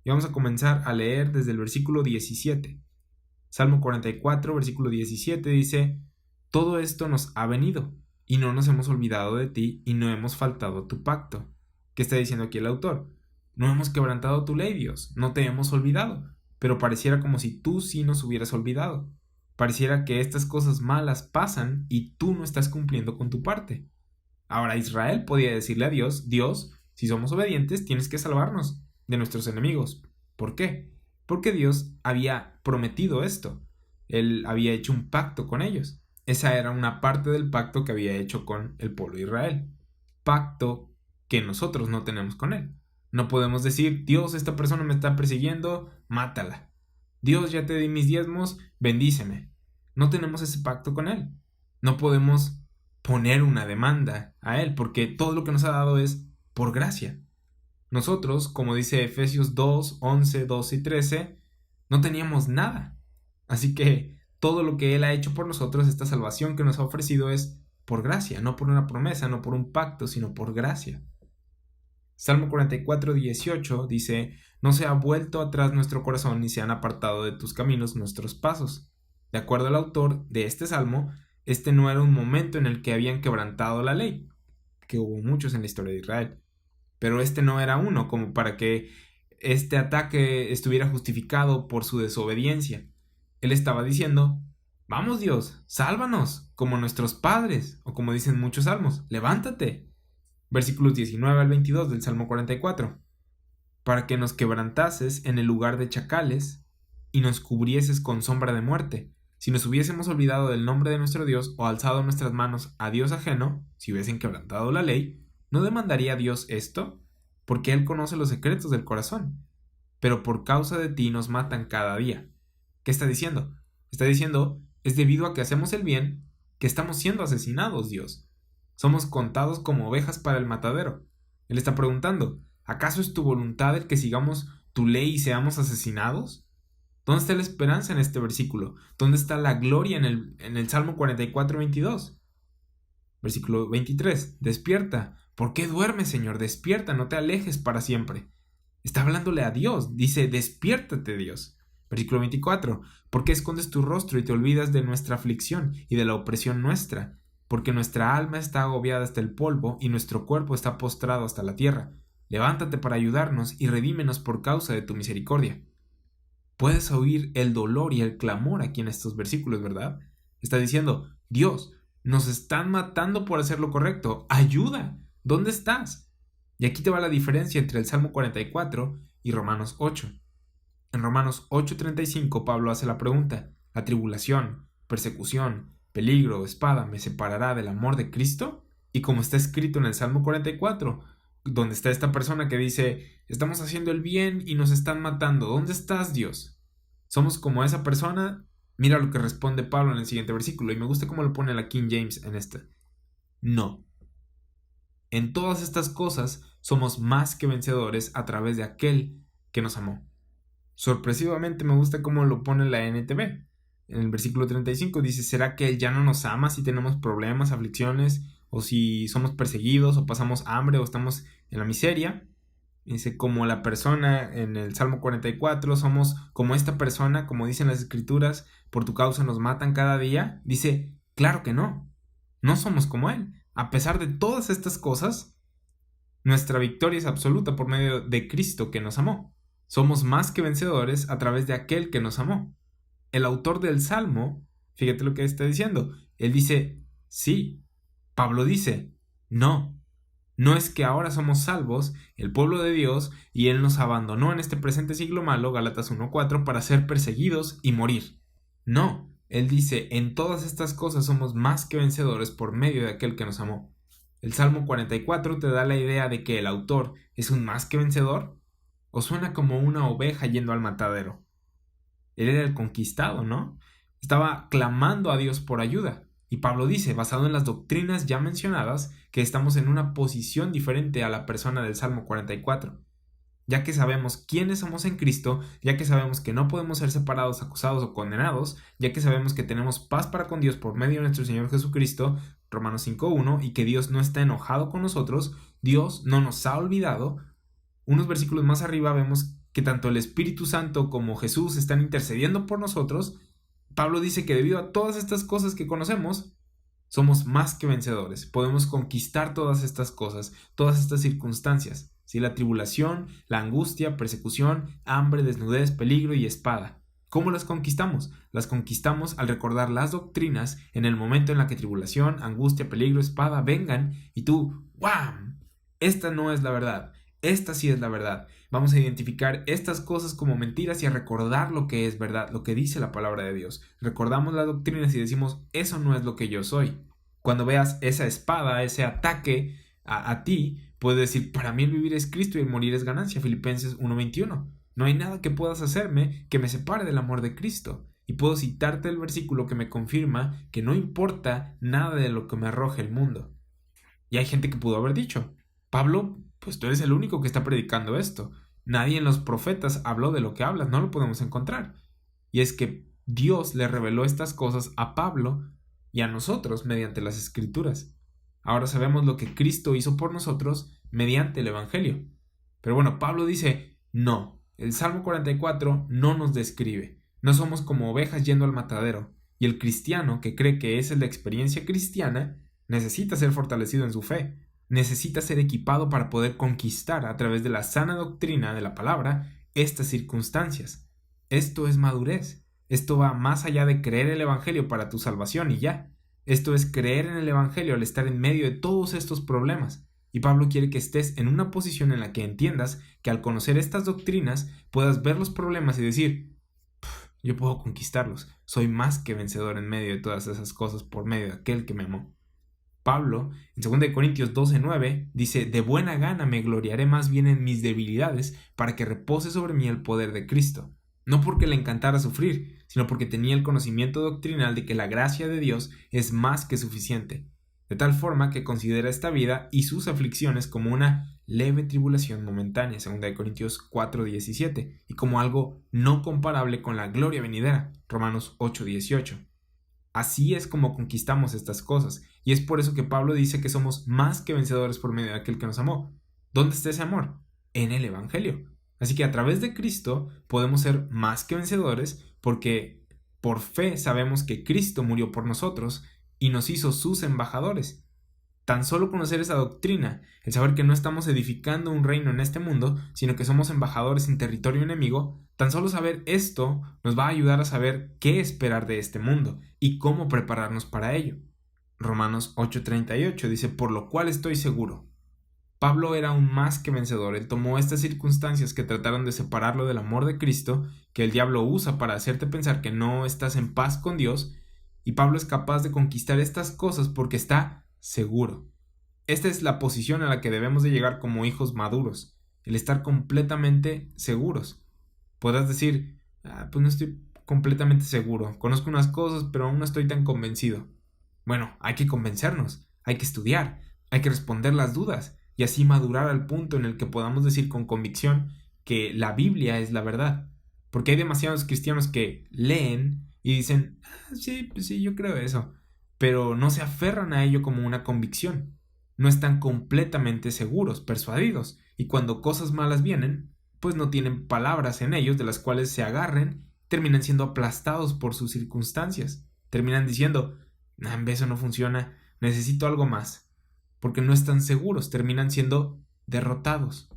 Y vamos a comenzar a leer desde el versículo 17. Salmo 44, versículo 17 dice, todo esto nos ha venido, y no nos hemos olvidado de ti, y no hemos faltado a tu pacto. ¿Qué está diciendo aquí el autor? No hemos quebrantado tu ley, Dios, no te hemos olvidado, pero pareciera como si tú sí nos hubieras olvidado. Pareciera que estas cosas malas pasan y tú no estás cumpliendo con tu parte. Ahora Israel podía decirle a Dios, Dios, si somos obedientes, tienes que salvarnos de nuestros enemigos. ¿Por qué? Porque Dios había prometido esto. Él había hecho un pacto con ellos. Esa era una parte del pacto que había hecho con el pueblo de Israel. Pacto que nosotros no tenemos con él. No podemos decir, Dios, esta persona me está persiguiendo, mátala. Dios, ya te di mis diezmos, bendíceme. No tenemos ese pacto con él. No podemos poner una demanda a él porque todo lo que nos ha dado es por gracia. Nosotros, como dice Efesios 2, 11, 12 y 13, no teníamos nada. Así que todo lo que Él ha hecho por nosotros, esta salvación que nos ha ofrecido es por gracia, no por una promesa, no por un pacto, sino por gracia. Salmo 44, 18 dice, no se ha vuelto atrás nuestro corazón ni se han apartado de tus caminos nuestros pasos. De acuerdo al autor de este salmo, este no era un momento en el que habían quebrantado la ley, que hubo muchos en la historia de Israel. Pero este no era uno, como para que este ataque estuviera justificado por su desobediencia. Él estaba diciendo, vamos Dios, sálvanos, como nuestros padres, o como dicen muchos salmos, levántate. Versículos 19 al 22 del Salmo 44. Para que nos quebrantases en el lugar de chacales y nos cubrieses con sombra de muerte. Si nos hubiésemos olvidado del nombre de nuestro Dios o alzado nuestras manos a Dios ajeno, si hubiesen quebrantado la ley, ¿no demandaría Dios esto? Porque Él conoce los secretos del corazón. Pero por causa de ti nos matan cada día. ¿Qué está diciendo? Está diciendo, es debido a que hacemos el bien que estamos siendo asesinados, Dios. Somos contados como ovejas para el matadero. Él está preguntando, ¿acaso es tu voluntad el que sigamos tu ley y seamos asesinados? ¿Dónde está la esperanza en este versículo? ¿Dónde está la gloria en el Salmo 44:22? Versículo 23. Despierta. ¿Por qué duermes, Señor? Despierta, no te alejes para siempre. Está hablándole a Dios. Dice, despiértate, Dios. Versículo 24. ¿Por qué escondes tu rostro y te olvidas de nuestra aflicción y de la opresión nuestra? Porque nuestra alma está agobiada hasta el polvo y nuestro cuerpo está postrado hasta la tierra. Levántate para ayudarnos y redímenos por causa de tu misericordia. Puedes oír el dolor y el clamor aquí en estos versículos, ¿verdad? Está diciendo, Dios, nos están matando por hacer lo correcto. ¡Ayuda! ¿Dónde estás? Y aquí te va la diferencia entre el Salmo 44 y Romanos 8. En Romanos 8:35 Pablo hace la pregunta, ¿la tribulación, persecución, peligro, espada me separará del amor de Cristo? Y como está escrito en el Salmo 44, donde está esta persona que dice, estamos haciendo el bien y nos están matando, ¿dónde estás, Dios? ¿Somos como esa persona? Mira lo que responde Pablo en el siguiente versículo, y me gusta cómo lo pone la King James en este. No. En todas estas cosas somos más que vencedores a través de aquel que nos amó. Sorpresivamente me gusta cómo lo pone la NTV. En el versículo 35 dice, ¿será que Él ya no nos ama si tenemos problemas, aflicciones, o si somos perseguidos, o pasamos hambre, o estamos en la miseria? Dice, como la persona en el Salmo 44, somos como esta persona, como dicen las Escrituras, por tu causa nos matan cada día. Dice, claro que no, no somos como Él. A pesar de todas estas cosas, nuestra victoria es absoluta por medio de Cristo que nos amó. Somos más que vencedores a través de aquel que nos amó. El autor del Salmo, fíjate lo que está diciendo. Él dice, sí. Pablo dice, no. No es que ahora somos salvos, el pueblo de Dios, y Él nos abandonó en este presente siglo malo, Gálatas 1:4, para ser perseguidos y morir. No. Él dice, en todas estas cosas somos más que vencedores por medio de aquel que nos amó. El Salmo 44 te da la idea de que el autor es un más que vencedor, o suena como una oveja yendo al matadero. Él era el conquistado, ¿no? Estaba clamando a Dios por ayuda. Y Pablo dice, basado en las doctrinas ya mencionadas, que estamos en una posición diferente a la persona del Salmo 44. Ya que sabemos quiénes somos en Cristo, ya que sabemos que no podemos ser separados, acusados o condenados, ya que sabemos que tenemos paz para con Dios por medio de nuestro Señor Jesucristo, Romanos 5:1, y que Dios no está enojado con nosotros, Dios no nos ha olvidado. Unos versículos más arriba vemos que tanto el Espíritu Santo como Jesús están intercediendo por nosotros. Pablo dice que debido a todas estas cosas que conocemos, somos más que vencedores. Podemos conquistar todas estas cosas, todas estas circunstancias. ¿Sí? La tribulación, la angustia, persecución, hambre, desnudez, peligro y espada. ¿Cómo las conquistamos? Las conquistamos al recordar las doctrinas en el momento en la que tribulación, angustia, peligro, espada vengan y tú, ¡guau! Esta no es la verdad. Esta sí es la verdad. Vamos a identificar estas cosas como mentiras y a recordar lo que es verdad, lo que dice la palabra de Dios. Recordamos las doctrinas y decimos, eso no es lo que yo soy. Cuando veas esa espada, ese ataque a ti, puedes decir, para mí el vivir es Cristo y el morir es ganancia. Filipenses 1:21. No hay nada que puedas hacerme que me separe del amor de Cristo. Y puedo citarte el versículo que me confirma que no importa nada de lo que me arroje el mundo. Y hay gente que pudo haber dicho, Pablo, pues tú eres el único que está predicando esto. Nadie en los profetas habló de lo que hablas, no lo podemos encontrar. Y es que Dios le reveló estas cosas a Pablo y a nosotros mediante las Escrituras. Ahora sabemos lo que Cristo hizo por nosotros mediante el Evangelio. Pero bueno, Pablo dice, no, el Salmo 44 no nos describe. No somos como ovejas yendo al matadero. Y el cristiano que cree que esa es la experiencia cristiana necesita ser fortalecido en su fe. Necesita ser equipado para poder conquistar a través de la sana doctrina de la palabra estas circunstancias. Esto es madurez. Esto va más allá de creer el Evangelio para tu salvación y ya. Esto es creer en el Evangelio al estar en medio de todos estos problemas. Y Pablo quiere que estés en una posición en la que entiendas que al conocer estas doctrinas puedas ver los problemas y decir, yo puedo conquistarlos. Soy más que vencedor en medio de todas esas cosas por medio de aquel que me amó. Pablo, en 2 Corintios 12:9, dice, de buena gana me gloriaré más bien en mis debilidades para que repose sobre mí el poder de Cristo. No porque le encantara sufrir, sino porque tenía el conocimiento doctrinal de que la gracia de Dios es más que suficiente. de tal forma que considera esta vida y sus aflicciones como una leve tribulación momentánea, 2 Corintios 4:17, y como algo no comparable con la gloria venidera, Romanos 8:18. Así es como conquistamos estas cosas, y es por eso que Pablo dice que somos más que vencedores por medio de aquel que nos amó. ¿Dónde está ese amor? En el Evangelio. Así que a través de Cristo podemos ser más que vencedores porque por fe sabemos que Cristo murió por nosotros y nos hizo sus embajadores. Tan solo conocer esa doctrina, el saber que no estamos edificando un reino en este mundo, sino que somos embajadores en territorio enemigo, tan solo saber esto nos va a ayudar a saber qué esperar de este mundo y cómo prepararnos para ello. Romanos 8:38 dice, por lo cual estoy seguro. Pablo era aún más que vencedor. Él tomó estas circunstancias que trataron de separarlo del amor de Cristo, que el diablo usa para hacerte pensar que no estás en paz con Dios, y Pablo es capaz de conquistar estas cosas porque está seguro. Esta es la posición a la que debemos de llegar como hijos maduros, el estar completamente seguros. Podrás decir, pues no estoy completamente seguro, conozco unas cosas, pero aún no estoy tan convencido. Bueno, hay que convencernos, hay que estudiar, hay que responder las dudas, y así madurar al punto en el que podamos decir con convicción que la Biblia es la verdad. Porque hay demasiados cristianos que leen y dicen, sí, pues sí, yo creo eso, pero no se aferran a ello como una convicción. No están completamente seguros, persuadidos, y cuando cosas malas vienen, pues no tienen palabras en ellos de las cuales se agarren, terminan siendo aplastados por sus circunstancias. Terminan diciendo, eso no funciona, necesito algo más. Porque no están seguros, terminan siendo derrotados.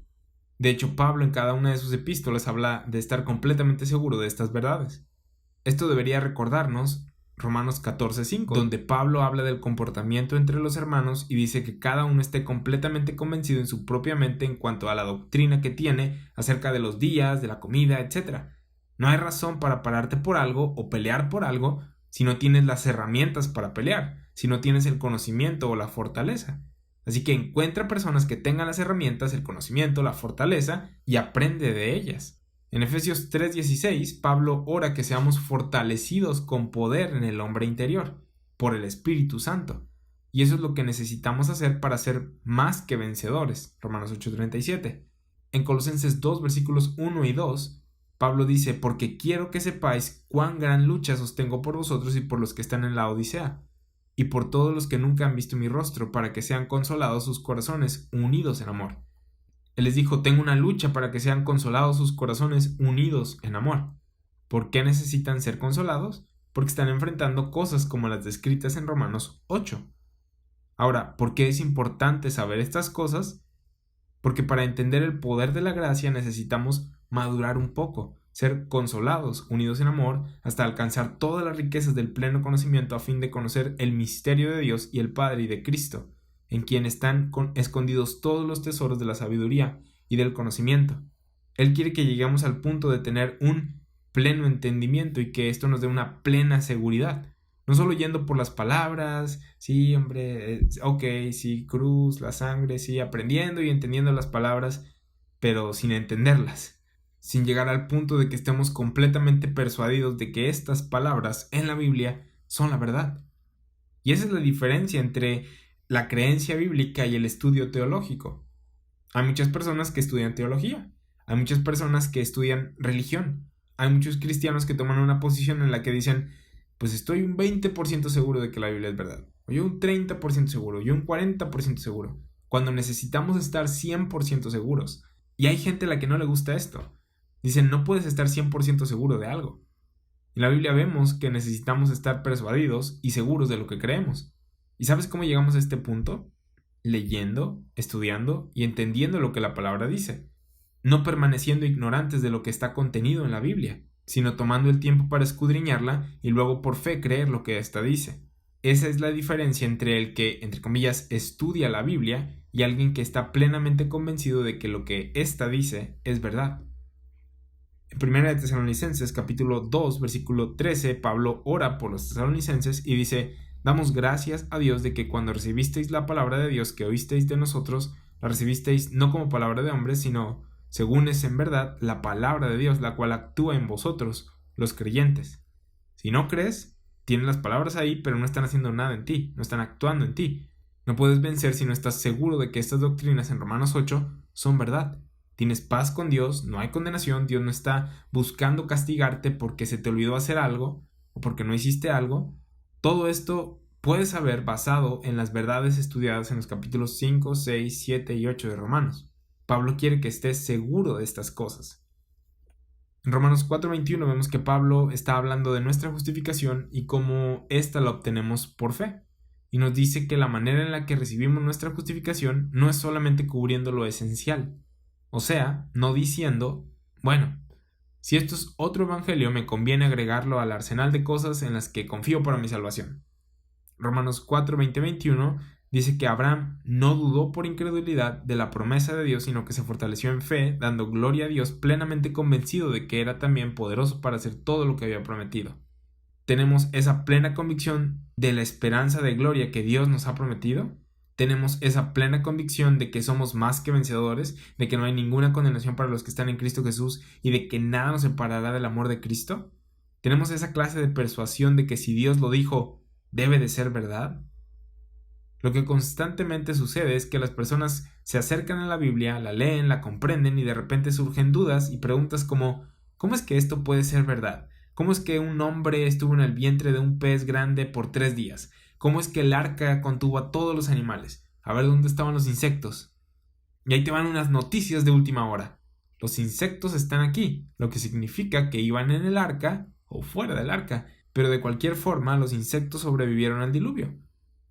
De hecho, Pablo en cada una de sus epístolas habla de estar completamente seguro de estas verdades. Esto debería recordarnos Romanos 14:5, donde Pablo habla del comportamiento entre los hermanos y dice que cada uno esté completamente convencido en su propia mente en cuanto a la doctrina que tiene acerca de los días, de la comida, etc. No hay razón para pararte por algo o pelear por algo si no tienes las herramientas para pelear, si no tienes el conocimiento o la fortaleza. Así que encuentra personas que tengan las herramientas, el conocimiento, la fortaleza y aprende de ellas. En Efesios 3:16, Pablo ora que seamos fortalecidos con poder en el hombre interior, por el Espíritu Santo. Y eso es lo que necesitamos hacer para ser más que vencedores. Romanos 8:37. En Colosenses 2, versículos 1 y 2, Pablo dice, porque quiero que sepáis cuán gran lucha sostengo por vosotros y por los que están en la Odisea, y por todos los que nunca han visto mi rostro, para que sean consolados sus corazones unidos en amor. Él les dijo, tengo una lucha para que sean consolados sus corazones unidos en amor. ¿Por qué necesitan ser consolados? Porque están enfrentando cosas como las descritas en Romanos 8. Ahora, ¿por qué es importante saber estas cosas? Porque para entender el poder de la gracia necesitamos madurar un poco, ser consolados, unidos en amor, hasta alcanzar todas las riquezas del pleno conocimiento a fin de conocer el misterio de Dios y el Padre y de Cristo, en quien están escondidos todos los tesoros de la sabiduría y del conocimiento. Él quiere que lleguemos al punto de tener un pleno entendimiento y que esto nos dé una plena seguridad. No solo yendo por las palabras, sí, hombre, ok, sí, cruz, la sangre, sí, aprendiendo y entendiendo las palabras, pero sin entenderlas. Sin llegar al punto de que estemos completamente persuadidos de que estas palabras en la Biblia son la verdad. Y esa es la diferencia entre la creencia bíblica y el estudio teológico. Hay muchas personas que estudian teología, hay muchas personas que estudian religión, hay muchos cristianos que toman una posición en la que dicen, pues estoy un 20% seguro de que la Biblia es verdad, o yo un 30% seguro, yo un 40% seguro, cuando necesitamos estar 100% seguros. Y hay gente a la que no le gusta esto. Dicen, no puedes estar 100% seguro de algo. En la Biblia vemos que necesitamos estar persuadidos y seguros de lo que creemos. ¿Y sabes cómo llegamos a este punto? Leyendo, estudiando y entendiendo lo que la palabra dice. No permaneciendo ignorantes de lo que está contenido en la Biblia, sino tomando el tiempo para escudriñarla y luego por fe creer lo que ésta dice. Esa es la diferencia entre el que, entre comillas, estudia la Biblia y alguien que está plenamente convencido de que lo que ésta dice es verdad. En 1 de Tesalonicenses capítulo 2 versículo 13 Pablo ora por los tesalonicenses y dice, damos gracias a Dios de que cuando recibisteis la palabra de Dios que oísteis de nosotros, la recibisteis no como palabra de hombres, sino según es en verdad la palabra de Dios, la cual actúa en vosotros, los creyentes. Si no crees, tienen las palabras ahí, pero no están haciendo nada en ti, no están actuando en ti. No puedes vencer si no estás seguro de que estas doctrinas en Romanos 8 son verdad. Tienes paz con Dios, no hay condenación, Dios no está buscando castigarte porque se te olvidó hacer algo o porque no hiciste algo. Todo esto puedes saber basado en las verdades estudiadas en los capítulos 5, 6, 7 y 8 de Romanos. Pablo quiere que estés seguro de estas cosas. En Romanos 4:21 vemos que Pablo está hablando de nuestra justificación y cómo ésta la obtenemos por fe. Y nos dice que la manera en la que recibimos nuestra justificación no es solamente cubriendo lo esencial. O sea, no diciendo, bueno, si esto es otro evangelio, me conviene agregarlo al arsenal de cosas en las que confío para mi salvación. Romanos 4, 20, 21 dice que Abraham no dudó por incredulidad de la promesa de Dios, sino que se fortaleció en fe, dando gloria a Dios, plenamente convencido de que era también poderoso para hacer todo lo que había prometido. Tenemos esa plena convicción de la esperanza de gloria que Dios nos ha prometido. Tenemos esa plena convicción de que somos más que vencedores, de que no hay ninguna condenación para los que están en Cristo Jesús y de que nada nos separará del amor de Cristo. Tenemos esa clase de persuasión de que si Dios lo dijo, debe de ser verdad. Lo que constantemente sucede es que las personas se acercan a la Biblia, la leen, la comprenden y de repente surgen dudas y preguntas como ¿cómo es que esto puede ser verdad? ¿Cómo es que un hombre estuvo en el vientre de un pez grande por 3 días? ¿Cómo es que el arca contuvo a todos los animales? A ver dónde estaban los insectos. Y ahí te van unas noticias de última hora. Los insectos están aquí, lo que significa que iban en el arca o fuera del arca, pero de cualquier forma los insectos sobrevivieron al diluvio.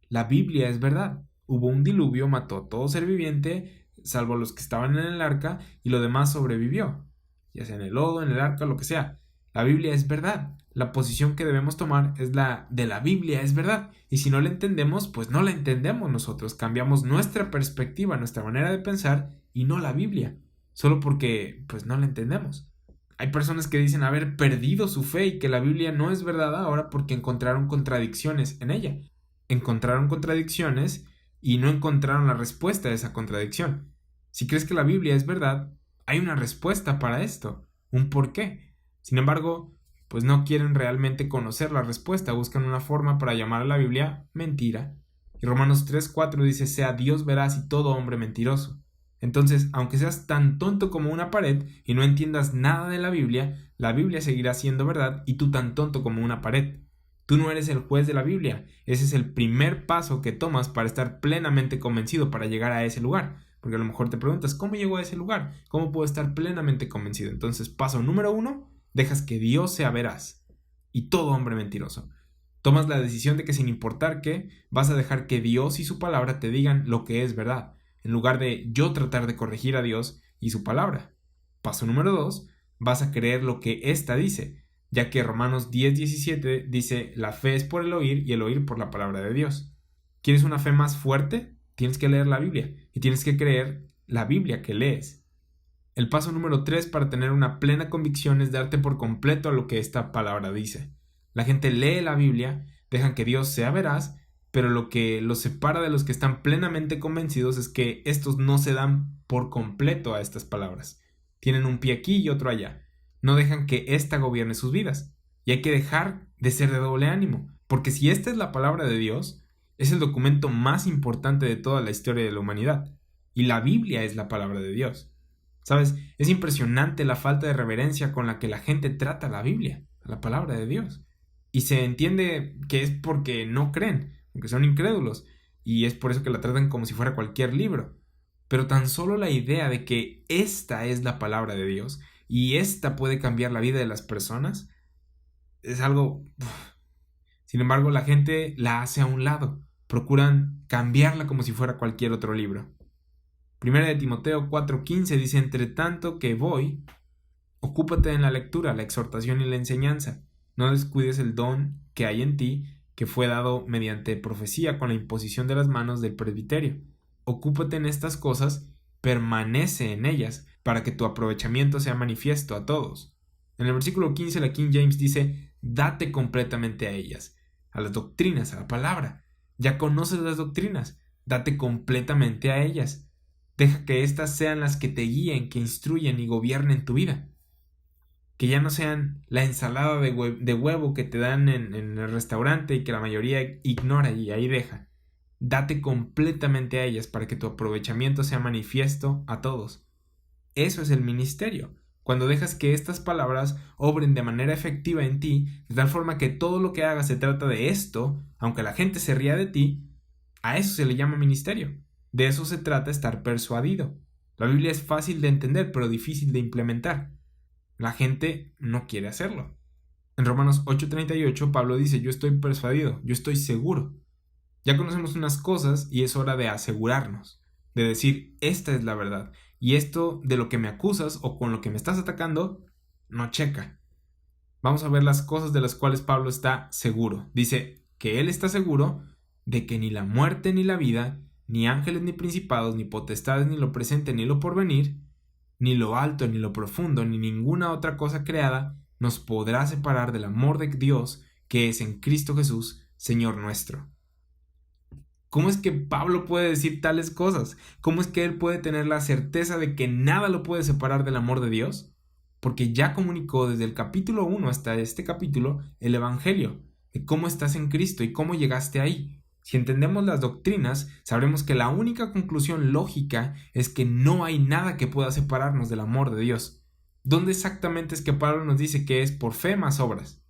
La Biblia es verdad. Hubo un diluvio, mató a todo ser viviente, salvo los que estaban en el arca, y lo demás sobrevivió, ya sea en el lodo, en el arca, lo que sea. La Biblia es verdad. La posición que debemos tomar es la de la Biblia es verdad. Y si no la entendemos, pues no la entendemos nosotros. Cambiamos nuestra perspectiva, nuestra manera de pensar y no la Biblia. Solo porque, pues no la entendemos. Hay personas que dicen haber perdido su fe y que la Biblia no es verdad ahora porque encontraron contradicciones en ella. Encontraron contradicciones y no encontraron la respuesta a esa contradicción. Si crees que la Biblia es verdad, hay una respuesta para esto, un porqué. Sin embargo, pues no quieren realmente conocer la respuesta, buscan una forma para llamar a la Biblia mentira. Y Romanos 3:4 dice, sea Dios veraz y todo hombre mentiroso. Entonces, aunque seas tan tonto como una pared y no entiendas nada de la Biblia seguirá siendo verdad y tú tan tonto como una pared. Tú no eres el juez de la Biblia. Ese es el primer paso que tomas para estar plenamente convencido para llegar a ese lugar. Porque a lo mejor te preguntas, ¿cómo llego a ese lugar? ¿Cómo puedo estar plenamente convencido? Entonces, paso número 1, dejas que Dios sea veraz y todo hombre mentiroso. Tomas la decisión de que sin importar qué, vas a dejar que Dios y su palabra te digan lo que es verdad, en lugar de yo tratar de corregir a Dios y su palabra. Paso número 2, vas a creer lo que ésta dice, ya que Romanos 10:17 dice, la fe es por el oír y el oír por la palabra de Dios. ¿Quieres una fe más fuerte? Tienes que leer la Biblia y tienes que creer la Biblia que lees. El paso número 3 para tener una plena convicción es darte por completo a lo que esta palabra dice. La gente lee la Biblia, dejan que Dios sea veraz, pero lo que los separa de los que están plenamente convencidos es que estos no se dan por completo a estas palabras. Tienen un pie aquí y otro allá. No dejan que ésta gobierne sus vidas. Y hay que dejar de ser de doble ánimo, porque si esta es la palabra de Dios, es el documento más importante de toda la historia de la humanidad. Y la Biblia es la palabra de Dios. ¿Sabes? Es impresionante la falta de reverencia con la que la gente trata la Biblia, la palabra de Dios. Y se entiende que es porque no creen, porque son incrédulos, y es por eso que la tratan como si fuera cualquier libro. Pero tan solo la idea de que esta es la palabra de Dios y esta puede cambiar la vida de las personas es algo... Sin embargo, la gente la hace a un lado, procuran cambiarla como si fuera cualquier otro libro. Primera de Timoteo 4:15 dice, entre tanto que voy, ocúpate en la lectura, la exhortación y la enseñanza. No descuides el don que hay en ti, que fue dado mediante profecía con la imposición de las manos del presbiterio. Ocúpate en estas cosas, permanece en ellas, para que tu aprovechamiento sea manifiesto a todos. En el versículo 15 la King James dice, date completamente a ellas, a las doctrinas, a la palabra. Ya conoces las doctrinas, date completamente a ellas. Deja que éstas sean las que te guíen, que instruyen y gobiernen tu vida. Que ya no sean la ensalada de huevo que te dan en el restaurante y que la mayoría ignora y ahí deja. date completamente a ellas para que tu aprovechamiento sea manifiesto a todos. Eso es el ministerio. Cuando dejas que estas palabras obren de manera efectiva en ti, de tal forma que todo lo que hagas se trata de esto, aunque la gente se ría de ti, a eso se le llama ministerio. De eso se trata estar persuadido. La Biblia es fácil de entender, pero difícil de implementar. La gente no quiere hacerlo. En Romanos 8:38, Pablo dice, yo estoy persuadido, yo estoy seguro. Ya conocemos unas cosas y es hora de asegurarnos, de decir, esta es la verdad. Y esto de lo que me acusas o con lo que me estás atacando, no checa. Vamos a ver las cosas de las cuales Pablo está seguro. Dice que él está seguro de que ni la muerte ni la vida, ni ángeles ni principados, ni potestades, ni lo presente ni lo porvenir, ni lo alto ni lo profundo, ni ninguna otra cosa creada, nos podrá separar del amor de Dios que es en Cristo Jesús, Señor nuestro. ¿Cómo es que Pablo puede decir tales cosas? ¿Cómo es que él puede tener la certeza de que nada lo puede separar del amor de Dios? Porque ya comunicó desde el capítulo 1 hasta este capítulo el Evangelio, de cómo estás en Cristo y cómo llegaste ahí. Si entendemos las doctrinas, sabremos que la única conclusión lógica es que no hay nada que pueda separarnos del amor de Dios. ¿Dónde exactamente es que Pablo nos dice que es por fe más obras?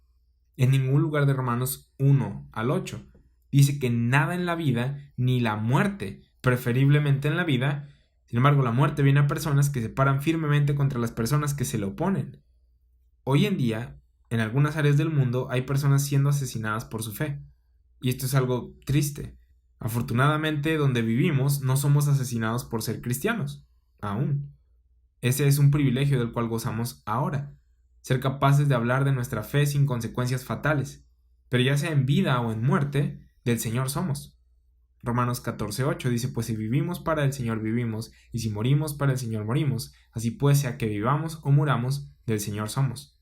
En ningún lugar de Romanos 1 al 8. Dice que nada en la vida, ni la muerte, preferiblemente en la vida. Sin embargo, la muerte viene a personas que se paran firmemente contra las personas que se le oponen. Hoy en día, en algunas áreas del mundo, hay personas siendo asesinadas por su fe. Y esto es algo triste. Afortunadamente, donde vivimos, no somos asesinados por ser cristianos. Aún. Ese es un privilegio del cual gozamos ahora. Ser capaces de hablar de nuestra fe sin consecuencias fatales. Pero ya sea en vida o en muerte, del Señor somos. Romanos 14:8 dice, pues si vivimos para el Señor vivimos, y si morimos para el Señor morimos, así pues sea que vivamos o muramos, del Señor somos.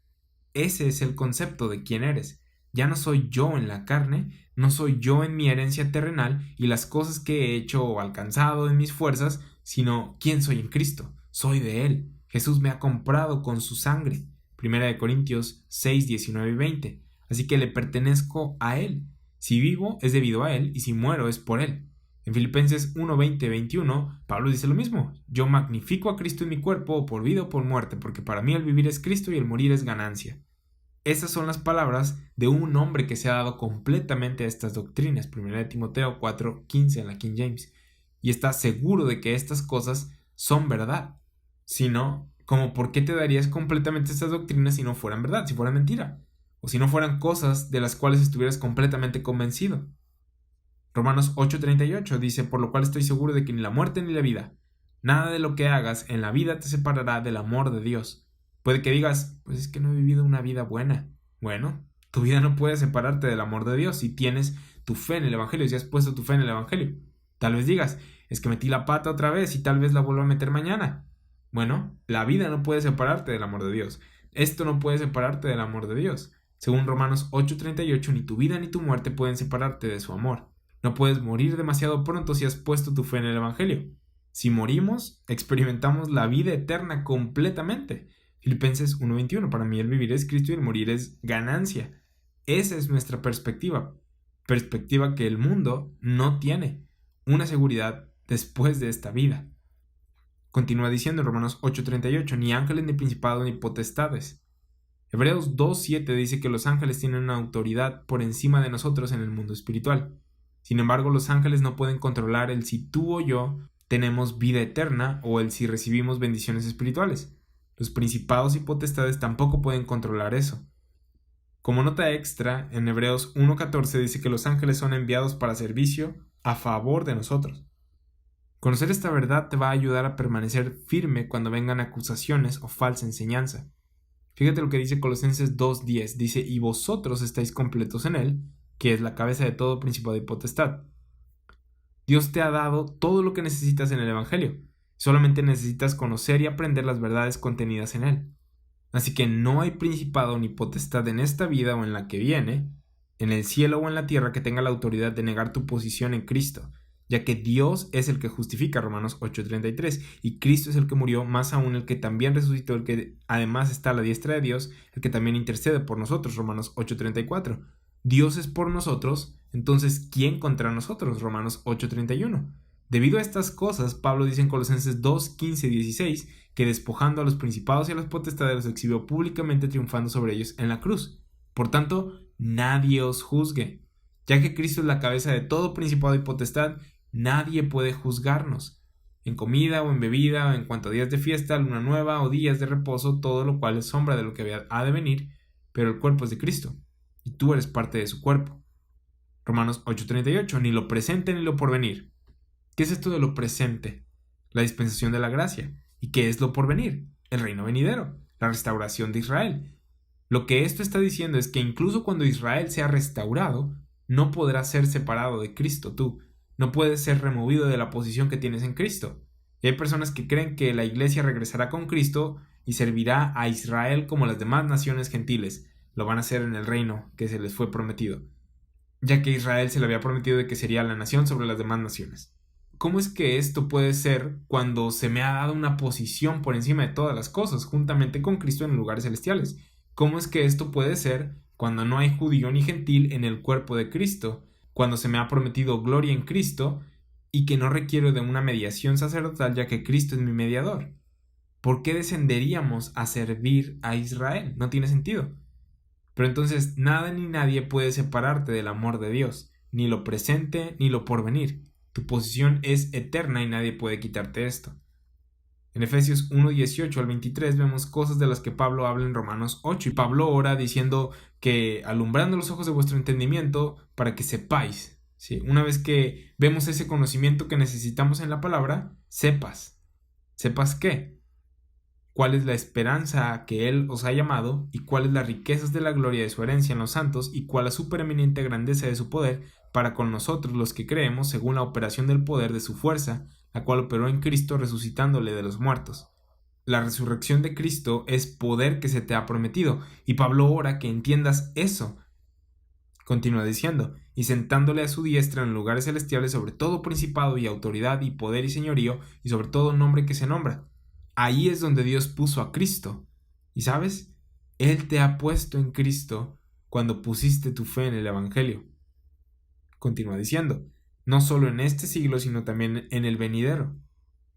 Ese es el concepto de quién eres. Ya no soy yo en la carne, no soy yo en mi herencia terrenal y las cosas que he hecho o alcanzado en mis fuerzas, sino quién soy en Cristo. Soy de Él. Jesús me ha comprado con su sangre. 1 Corintios 6, 19 y 20. Así que le pertenezco a Él. Si vivo es debido a Él y si muero es por Él. En Filipenses 1, 20, 21, Pablo dice lo mismo. Yo magnifico a Cristo en mi cuerpo o por vida o por muerte, porque para mí el vivir es Cristo y el morir es ganancia. Esas son las palabras de un hombre que se ha dado completamente a estas doctrinas. 1 Timoteo 4, 15 en la King James. Y está seguro de que estas cosas son verdad. Si no, ¿cómo por qué te darías completamente estas doctrinas si no fueran verdad, si fueran mentira? O si no fueran cosas de las cuales estuvieras completamente convencido. Romanos 8:38 dice, por lo cual estoy seguro de que ni la muerte ni la vida, nada de lo que hagas en la vida te separará del amor de Dios. Puede que digas, pues es que no he vivido una vida buena. Bueno, tu vida no puede separarte del amor de Dios si tienes tu fe en el Evangelio, si has puesto tu fe en el Evangelio. Tal vez digas, es que metí la pata otra vez y tal vez la vuelvo a meter mañana. Bueno, la vida no puede separarte del amor de Dios. Esto no puede separarte del amor de Dios. Según Romanos 8:38, ni tu vida ni tu muerte pueden separarte de su amor. No puedes morir demasiado pronto si has puesto tu fe en el Evangelio. Si morimos, experimentamos la vida eterna completamente. Filipenses 1:21, para mí el vivir es Cristo y el morir es ganancia. Esa es nuestra perspectiva que el mundo no tiene, una seguridad después de esta vida. Continúa diciendo en Romanos 8:38, ni ángeles, ni principados, ni potestades. Hebreos 2:7 dice que los ángeles tienen una autoridad por encima de nosotros en el mundo espiritual. Sin embargo, los ángeles no pueden controlar el si tú o yo tenemos vida eterna o el si recibimos bendiciones espirituales. Los principados y potestades tampoco pueden controlar eso. Como nota extra, en Hebreos 1:14 dice que los ángeles son enviados para servicio a favor de nosotros. Conocer esta verdad te va a ayudar a permanecer firme cuando vengan acusaciones o falsa enseñanza. Fíjate lo que dice Colosenses 2:10. Dice, y vosotros estáis completos en Él, que es la cabeza de todo principado y potestad. Dios te ha dado todo lo que necesitas en el Evangelio. Solamente necesitas conocer y aprender las verdades contenidas en él. Así que no hay principado ni potestad en esta vida o en la que viene, en el cielo o en la tierra, que tenga la autoridad de negar tu posición en Cristo, ya que Dios es el que justifica, Romanos 8:33, y Cristo es el que murió, más aún el que también resucitó, el que además está a la diestra de Dios, el que también intercede por nosotros, Romanos 8:34. Dios es por nosotros, Entonces, ¿quién contra nosotros? Romanos 8:31. Debido a estas cosas, Pablo dice en Colosenses 2:15-16 que despojando a los principados y a las potestades los exhibió públicamente triunfando sobre ellos en la cruz. Por tanto, nadie os juzgue. Ya que Cristo es la cabeza de todo principado y potestad, nadie puede juzgarnos. En comida o en bebida, o en cuanto a días de fiesta, luna nueva o días de reposo, todo lo cual es sombra de lo que ha de venir, pero el cuerpo es de Cristo, y tú eres parte de su cuerpo. Romanos 8:38, ni lo presente ni lo porvenir. ¿Qué es esto de lo presente? La dispensación de la gracia. ¿Y qué es lo porvenir? El reino venidero, la restauración de Israel. Lo que esto está diciendo es que incluso cuando Israel sea restaurado, no podrás ser separado de Cristo tú. No puedes ser removido de la posición que tienes en Cristo. Y hay personas que creen que la iglesia regresará con Cristo y servirá a Israel como las demás naciones gentiles. Lo van a hacer en el reino que se les fue prometido, ya que Israel se le había prometido de que sería la nación sobre las demás naciones. ¿Cómo es que esto puede ser cuando se me ha dado una posición por encima de todas las cosas, juntamente con Cristo en lugares celestiales? ¿Cómo es que esto puede ser cuando no hay judío ni gentil en el cuerpo de Cristo, cuando se me ha prometido gloria en Cristo y que no requiero de una mediación sacerdotal ya que Cristo es mi mediador? ¿Por qué descenderíamos a servir a Israel? No tiene sentido. Pero entonces nada ni nadie puede separarte del amor de Dios, ni lo presente ni lo porvenir. Tu posición es eterna y nadie puede quitarte esto. En Efesios 1:18-23 vemos cosas de las que Pablo habla en Romanos 8, y Pablo ora diciendo que alumbrando los ojos de vuestro entendimiento para que sepáis. ¿Sí? Una vez que vemos ese conocimiento que necesitamos en la palabra, sepas. ¿Sepas qué? Cuál es la esperanza a que Él os ha llamado, y cuáles las riquezas de la gloria de su herencia en los santos, y cuál la supereminente grandeza de su poder para con nosotros los que creemos, según la operación del poder de su fuerza, la cual operó en Cristo resucitándole de los muertos. La resurrección de Cristo es poder que se te ha prometido, y Pablo ora que entiendas eso. Continúa diciendo, y sentándole a su diestra en lugares celestiales sobre todo principado y autoridad y poder y señorío, y sobre todo nombre que se nombra. Ahí es donde Dios puso a Cristo. ¿Y sabes? Él te ha puesto en Cristo cuando pusiste tu fe en el Evangelio. Continúa diciendo, no solo en este siglo, sino también en el venidero.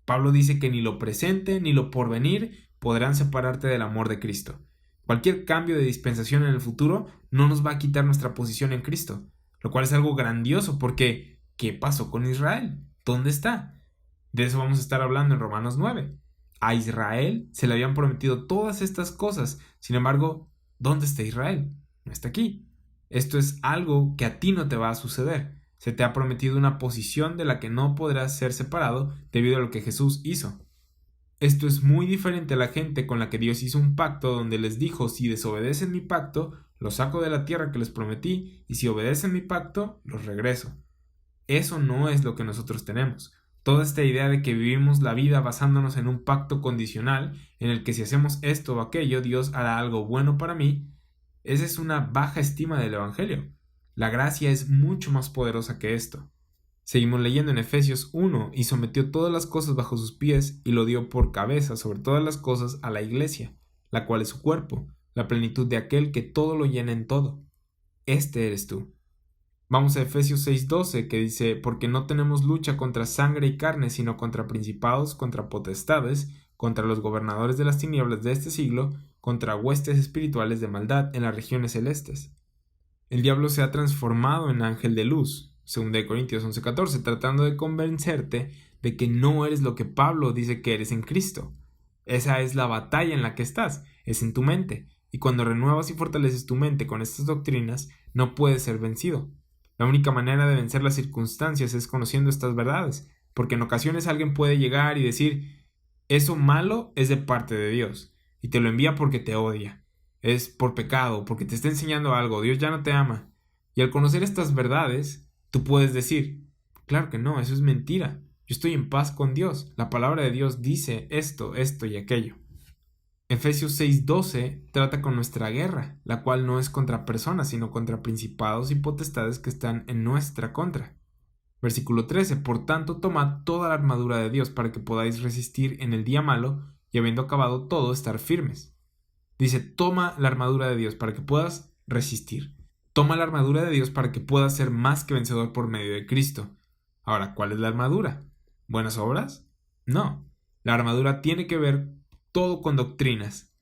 Pablo dice que ni lo presente ni lo porvenir podrán separarte del amor de Cristo. Cualquier cambio de dispensación en el futuro no nos va a quitar nuestra posición en Cristo, lo cual es algo grandioso porque ¿qué pasó con Israel? ¿Dónde está? De eso vamos a estar hablando en Romanos 9. A Israel se le habían prometido todas estas cosas, sin embargo, ¿dónde está Israel? No está aquí. Esto es algo que a ti no te va a suceder. Se te ha prometido una posición de la que no podrás ser separado debido a lo que Jesús hizo. Esto es muy diferente a la gente con la que Dios hizo un pacto donde les dijo, si desobedecen mi pacto, los saco de la tierra que les prometí, y si obedecen mi pacto, los regreso. Eso no es lo que nosotros tenemos. Toda esta idea de que vivimos la vida basándonos en un pacto condicional, en el que si hacemos esto o aquello, Dios hará algo bueno para mí, esa es una baja estima del Evangelio. La gracia es mucho más poderosa que esto. Seguimos leyendo en Efesios 1, y sometió todas las cosas bajo sus pies, y lo dio por cabeza sobre todas las cosas a la iglesia, la cual es su cuerpo, la plenitud de aquel que todo lo llena en todo. Este eres tú. Vamos a Efesios 6:12, que dice, porque no tenemos lucha contra sangre y carne, sino contra principados, contra potestades, contra los gobernadores de las tinieblas de este siglo, contra huestes espirituales de maldad en las regiones celestes. El diablo se ha transformado en ángel de luz, según de Corintios 11:14, tratando de convencerte de que no eres lo que Pablo dice que eres en Cristo. Esa es la batalla en la que estás, es en tu mente, y cuando renuevas y fortaleces tu mente con estas doctrinas, no puedes ser vencido. La única manera de vencer las circunstancias es conociendo estas verdades, porque en ocasiones alguien puede llegar y decir, eso malo es de parte de Dios, y te lo envía porque te odia. Es por pecado, porque te está enseñando algo, Dios ya no te ama. Y al conocer estas verdades, tú puedes decir, claro que no, eso es mentira. Yo estoy en paz con Dios. La palabra de Dios dice esto, esto y aquello. Efesios 6:12 trata con nuestra guerra, la cual no es contra personas, sino contra principados y potestades que están en nuestra contra. Versículo 13, por tanto, tomad toda la armadura de Dios para que podáis resistir en el día malo y habiendo acabado todo, estar firmes. Dice, toma la armadura de Dios para que puedas resistir. Toma la armadura de Dios para que puedas ser más que vencedor por medio de Cristo. Ahora, ¿cuál es la armadura? ¿Buenas obras? No. La armadura tiene que ver todo con doctrinas.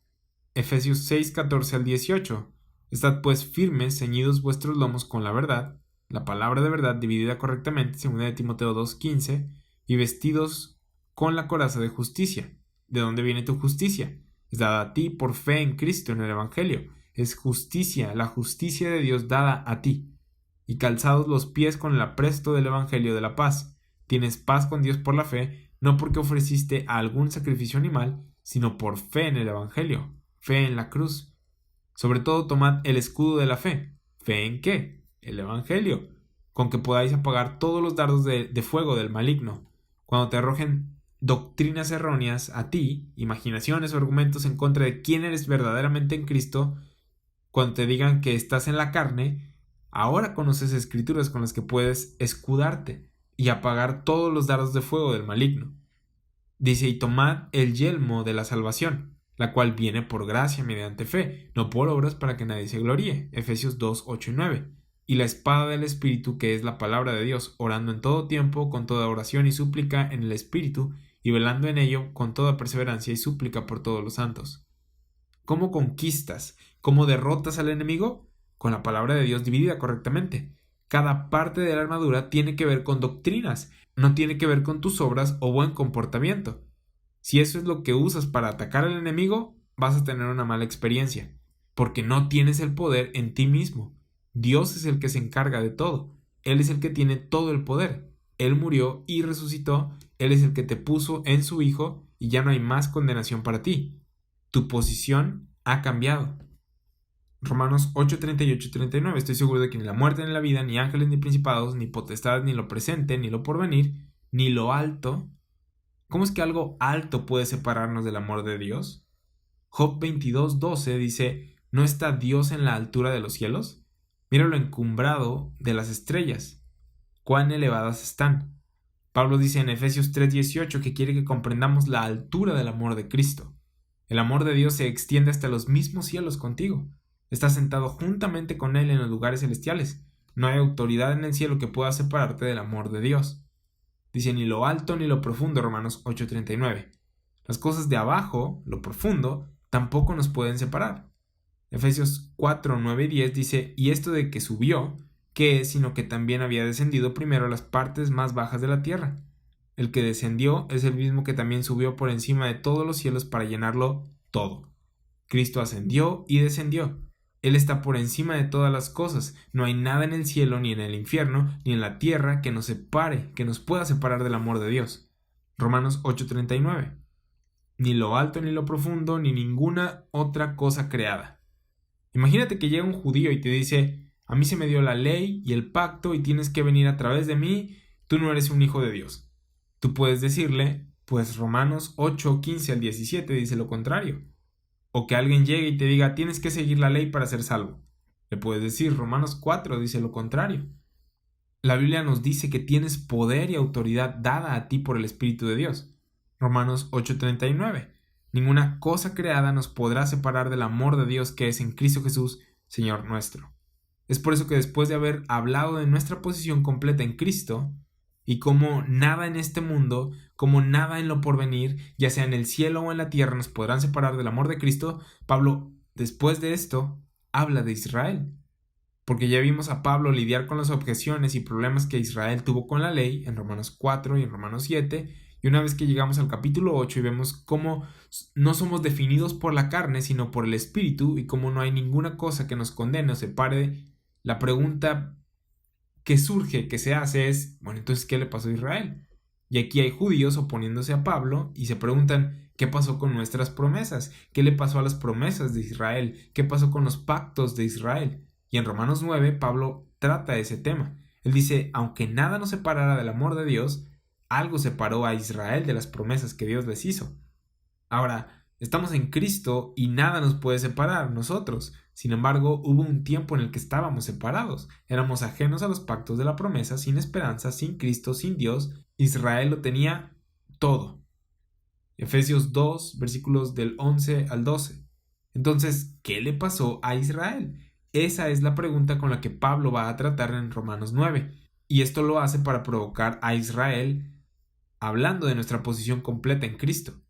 Efesios 6, 14 al 18. Estad pues firmes, ceñidos vuestros lomos con la verdad, la palabra de verdad dividida correctamente, 2 Timoteo 2, 15, y vestidos con la coraza de justicia. ¿De dónde viene tu justicia? Es dada a ti por fe en Cristo, en el Evangelio. Es justicia, la justicia de Dios dada a ti. Y calzados los pies con el apresto del Evangelio de la paz. Tienes paz con Dios por la fe, no porque ofreciste a algún sacrificio animal, sino por fe en el Evangelio, fe en la cruz. Sobre todo tomad el escudo de la fe. ¿Fe en qué? El Evangelio, con que podáis apagar todos los dardos de fuego del maligno. Cuando te arrojen doctrinas erróneas a ti, imaginaciones o argumentos en contra de quién eres verdaderamente en Cristo, cuando te digan que estás en la carne, ahora conoces escrituras con las que puedes escudarte y apagar todos los dardos de fuego del maligno. Dice, y tomad el yelmo de la salvación, la cual viene por gracia mediante fe, no por obras para que nadie se gloríe. Efesios 2, 8 y 9. Y la espada del Espíritu, que es la palabra de Dios, orando en todo tiempo, con toda oración y súplica en el Espíritu, y velando en ello con toda perseverancia y súplica por todos los santos. ¿Cómo conquistas? ¿Cómo derrotas al enemigo? Con la palabra de Dios dividida correctamente. Cada parte de la armadura tiene que ver con doctrinas, no tiene que ver con tus obras o buen comportamiento. Si eso es lo que usas para atacar al enemigo, vas a tener una mala experiencia, porque no tienes el poder en ti mismo. Dios es el que se encarga de todo. Él es el que tiene todo el poder. Él murió y resucitó. Él es el que te puso en su Hijo y ya no hay más condenación para ti. Tu posición ha cambiado. Romanos 8, 38 y 39. Estoy seguro de que ni la muerte ni la vida, ni ángeles ni principados, ni potestades, ni lo presente, ni lo porvenir, ni lo alto. ¿Cómo es que algo alto puede separarnos del amor de Dios? Job 22, 12 dice, ¿no está Dios en la altura de los cielos? Mira lo encumbrado de las estrellas. ¿Cuán elevadas están? Pablo dice en Efesios 3, 18 que quiere que comprendamos la altura del amor de Cristo. El amor de Dios se extiende hasta los mismos cielos contigo. Estás sentado juntamente con Él en los lugares celestiales. No hay autoridad en el cielo que pueda separarte del amor de Dios. Dice ni lo alto ni lo profundo, Romanos 8:39. Las cosas de abajo, lo profundo, tampoco nos pueden separar. Efesios 4, 9 y 10 dice, y esto de que subió, ¿qué es sino que también había descendido primero a las partes más bajas de la tierra? El que descendió es el mismo que también subió por encima de todos los cielos para llenarlo todo. Cristo ascendió y descendió. Él está por encima de todas las cosas. No hay nada en el cielo, ni en el infierno, ni en la tierra que nos separe, que nos pueda separar del amor de Dios. Romanos 8:39. Ni lo alto ni lo profundo, ni ninguna otra cosa creada. Imagínate que llega un judío y te dice, a mí se me dio la ley y el pacto y tienes que venir a través de mí, tú no eres un hijo de Dios. Tú puedes decirle, pues Romanos 8:15 al 17 dice lo contrario. O que alguien llegue y te diga, tienes que seguir la ley para ser salvo. Le puedes decir, Romanos 4 dice lo contrario. La Biblia nos dice que tienes poder y autoridad dada a ti por el Espíritu de Dios. Romanos 8:39. Ninguna cosa creada nos podrá separar del amor de Dios que es en Cristo Jesús, Señor nuestro. Es por eso que después de haber hablado de nuestra posición completa en Cristo, y como nada en este mundo, como nada en lo porvenir, ya sea en el cielo o en la tierra, nos podrán separar del amor de Cristo, Pablo, después de esto, habla de Israel. Porque ya vimos a Pablo lidiar con las objeciones y problemas que Israel tuvo con la ley en Romanos 4 y en Romanos 7, y una vez que llegamos al capítulo 8 y vemos cómo no somos definidos por la carne, sino por el Espíritu, y cómo no hay ninguna cosa que nos condene o separe, la pregunta que surge, que se hace es, bueno, entonces, ¿qué le pasó a Israel? Y aquí hay judíos oponiéndose a Pablo y se preguntan, ¿qué pasó con nuestras promesas? ¿Qué le pasó a las promesas de Israel? ¿Qué pasó con los pactos de Israel? Y en Romanos 9, Pablo trata ese tema. Él dice, aunque nada nos separara del amor de Dios, algo separó a Israel de las promesas que Dios les hizo. Ahora, estamos en Cristo y nada nos puede separar nosotros. Sin embargo, hubo un tiempo en el que estábamos separados. Éramos ajenos a los pactos de la promesa, sin esperanza, sin Cristo, sin Dios. Israel lo tenía todo. Efesios 2, versículos del 11 al 12. Entonces, ¿qué le pasó a Israel? Esa es la pregunta con la que Pablo va a tratar en Romanos 9, y esto lo hace para provocar a Israel hablando de nuestra posición completa en Cristo.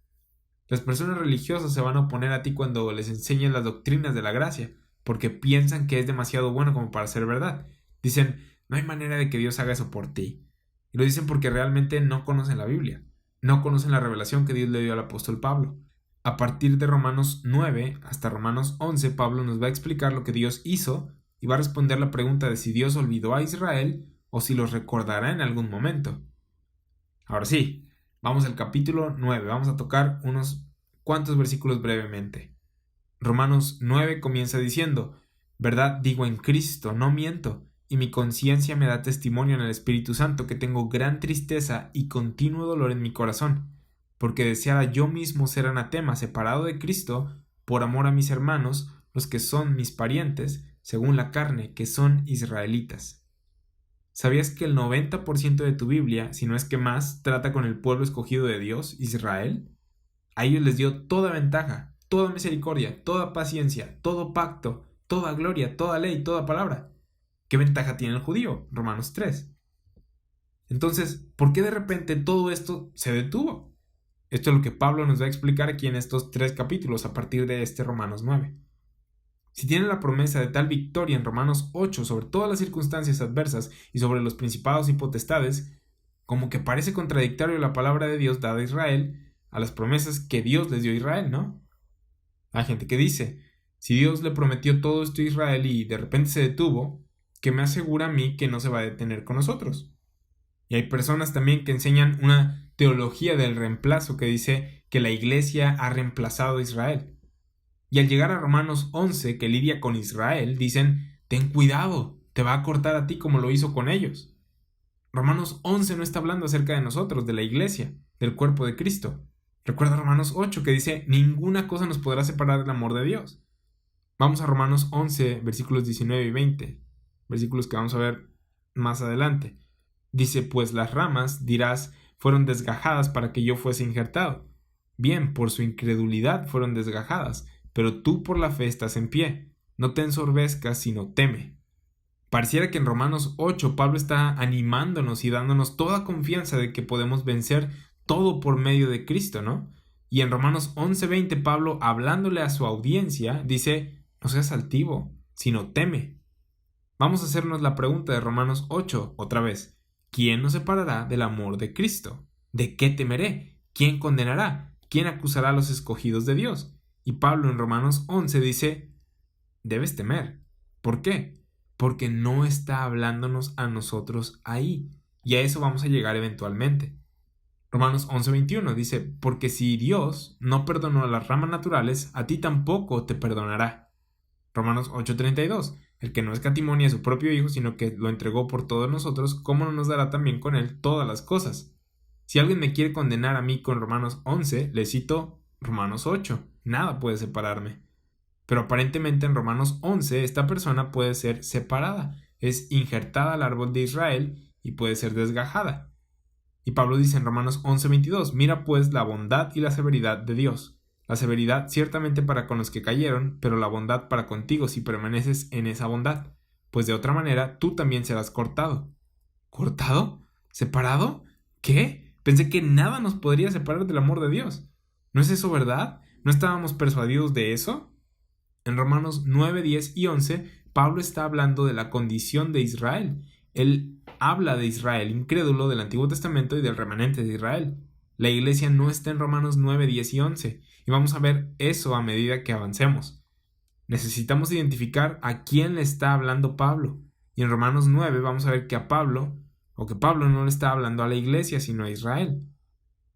Las personas religiosas se van a oponer a ti cuando les enseñes las doctrinas de la gracia, porque piensan que es demasiado bueno como para ser verdad. Dicen, no hay manera de que Dios haga eso por ti. Y lo dicen porque realmente no conocen la Biblia, no conocen la revelación que Dios le dio al apóstol Pablo. A partir de Romanos 9 hasta Romanos 11, Pablo nos va a explicar lo que Dios hizo y va a responder la pregunta de si Dios olvidó a Israel o si los recordará en algún momento. Ahora sí, vamos al capítulo 9, vamos a tocar unos cuantos versículos brevemente. Romanos 9 comienza diciendo, verdad digo en Cristo, no miento, y mi conciencia me da testimonio en el Espíritu Santo que tengo gran tristeza y continuo dolor en mi corazón, porque deseara yo mismo ser anatema, separado de Cristo, por amor a mis hermanos, los que son mis parientes, según la carne, que son israelitas. ¿Sabías que el 90% de tu Biblia, si no es que más, trata con el pueblo escogido de Dios, Israel? A ellos les dio toda ventaja, toda misericordia, toda paciencia, todo pacto, toda gloria, toda ley, toda palabra. ¿Qué ventaja tiene el judío? Romanos 3. Entonces, ¿por qué de repente todo esto se detuvo? Esto es lo que Pablo nos va a explicar aquí en estos 3 capítulos a partir de este Romanos 9. Si tienen la promesa de tal victoria en Romanos 8 sobre todas las circunstancias adversas y sobre los principados y potestades, como que parece contradictorio la palabra de Dios dada a Israel a las promesas que Dios les dio a Israel, ¿no? Hay gente que dice, si Dios le prometió todo esto a Israel y de repente se detuvo, ¿qué me asegura a mí que no se va a detener con nosotros? Y hay personas también que enseñan una teología del reemplazo que dice que la iglesia ha reemplazado a Israel. Y al llegar a Romanos 11, que lidia con Israel, dicen, ten cuidado, te va a cortar a ti como lo hizo con ellos. Romanos 11 no está hablando acerca de nosotros, de la iglesia, del cuerpo de Cristo. Recuerda Romanos 8 que dice, ninguna cosa nos podrá separar del amor de Dios. Vamos a Romanos 11, versículos 19 y 20, versículos que vamos a ver más adelante. Dice, pues las ramas, dirás, fueron desgajadas para que yo fuese injertado. Bien, por su incredulidad fueron desgajadas, pero tú por la fe estás en pie. No te ensorbezcas, sino teme. Pareciera que en Romanos 8 Pablo está animándonos y dándonos toda confianza de que podemos vencer todo por medio de Cristo, ¿no? Y en Romanos 11:20 Pablo, hablándole a su audiencia, dice, no seas altivo, sino teme. Vamos a hacernos la pregunta de Romanos 8 otra vez. ¿Quién nos separará del amor de Cristo? ¿De qué temeré? ¿Quién condenará? ¿Quién acusará a los escogidos de Dios? Y Pablo en Romanos 11 dice, debes temer. ¿Por qué? Porque no está hablándonos a nosotros ahí. Y a eso vamos a llegar eventualmente. Romanos 11:21 dice, porque si Dios no perdonó a las ramas naturales, a ti tampoco te perdonará. Romanos 8:32, el que no escatimó ni a su propio Hijo, sino que lo entregó por todos nosotros, ¿cómo no nos dará también con él todas las cosas? Si alguien me quiere condenar a mí con Romanos 11, le cito Romanos 8, nada puede separarme. Pero aparentemente en Romanos 11 esta persona puede ser separada, es injertada al árbol de Israel y puede ser desgajada. Y Pablo dice en Romanos 11:22, mira pues la bondad y la severidad de Dios. La severidad ciertamente para con los que cayeron, pero la bondad para contigo si permaneces en esa bondad, pues de otra manera tú también serás cortado. ¿Cortado? ¿Separado? ¿Qué? Pensé que nada nos podría separar del amor de Dios. ¿No es eso verdad? ¿No estábamos persuadidos de eso? En Romanos 9, 10 y 11, Pablo está hablando de la condición de Israel. Él habla de Israel incrédulo del Antiguo Testamento y del remanente de Israel. La iglesia no está en Romanos 9, 10 y 11, y vamos a ver eso a medida que avancemos. Necesitamos identificar a quién le está hablando Pablo. Y en Romanos 9 vamos a ver que Pablo no le está hablando a la iglesia, sino a Israel.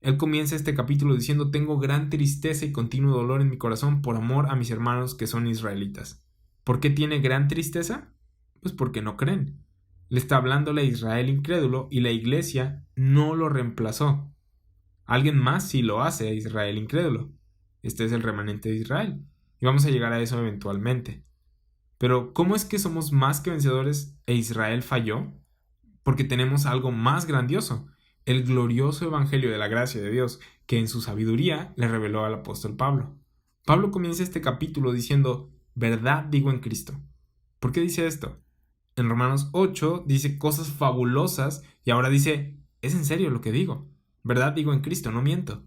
Él comienza este capítulo diciendo, tengo gran tristeza y continuo dolor en mi corazón por amor a mis hermanos que son israelitas. ¿Por qué tiene gran tristeza? Pues porque no creen. Le está hablándole a Israel incrédulo y la iglesia no lo reemplazó. Alguien más sí lo hace a Israel incrédulo. Este es el remanente de Israel. Y vamos a llegar a eso eventualmente. Pero, ¿cómo es que somos más que vencedores e Israel falló? Porque tenemos algo más grandioso, el glorioso evangelio de la gracia de Dios, que en su sabiduría le reveló al apóstol Pablo. Pablo comienza este capítulo diciendo, verdad digo en Cristo. ¿Por qué dice esto? En Romanos 8 dice cosas fabulosas y ahora dice, es en serio lo que digo. ¿Verdad? Digo en Cristo, no miento.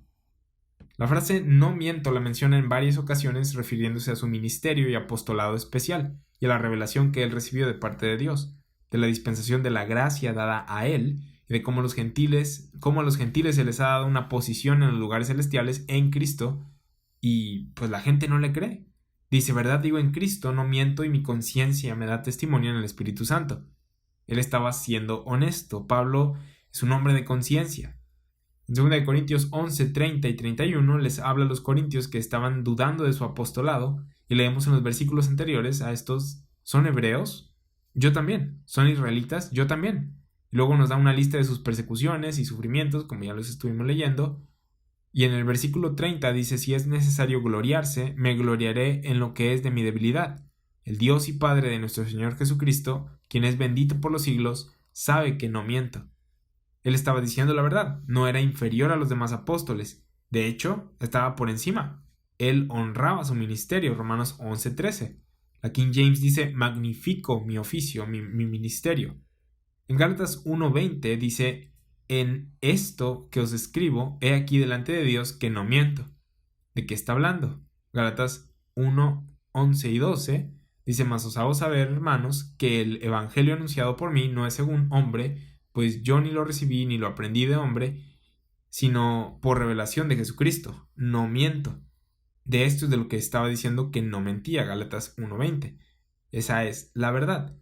La frase no miento la menciona en varias ocasiones refiriéndose a su ministerio y apostolado especial y a la revelación que él recibió de parte de Dios, de la dispensación de la gracia dada a él y de cómo a los gentiles se les ha dado una posición en los lugares celestiales en Cristo y pues la gente no le cree. Dice, verdad digo en Cristo, no miento y mi conciencia me da testimonio en el Espíritu Santo. Él estaba siendo honesto. Pablo es un hombre de conciencia. En 2 Corintios 11, 30 y 31 les habla a los corintios que estaban dudando de su apostolado y leemos en los versículos anteriores a estos, ¿son hebreos? Yo también. ¿Son israelitas? Yo también. Y luego nos da una lista de sus persecuciones y sufrimientos, como ya los estuvimos leyendo. Y en el versículo 30 dice, si es necesario gloriarse, me gloriaré en lo que es de mi debilidad. El Dios y Padre de nuestro Señor Jesucristo, quien es bendito por los siglos, sabe que no miento. Él estaba diciendo la verdad, no era inferior a los demás apóstoles. De hecho, estaba por encima. Él honraba su ministerio, Romanos 11:13. La King James dice, magnifico mi oficio, mi ministerio. En Gálatas 1:20 dice, en esto que os escribo, he aquí delante de Dios que no miento. ¿De qué está hablando? Gálatas 1:11 y 12 dice, mas os hago saber, hermanos, que el evangelio anunciado por mí no es según hombre, pues yo ni lo recibí ni lo aprendí de hombre, sino por revelación de Jesucristo. No miento. De esto es de lo que estaba diciendo que no mentía, Gálatas 1:20. Esa es la verdad.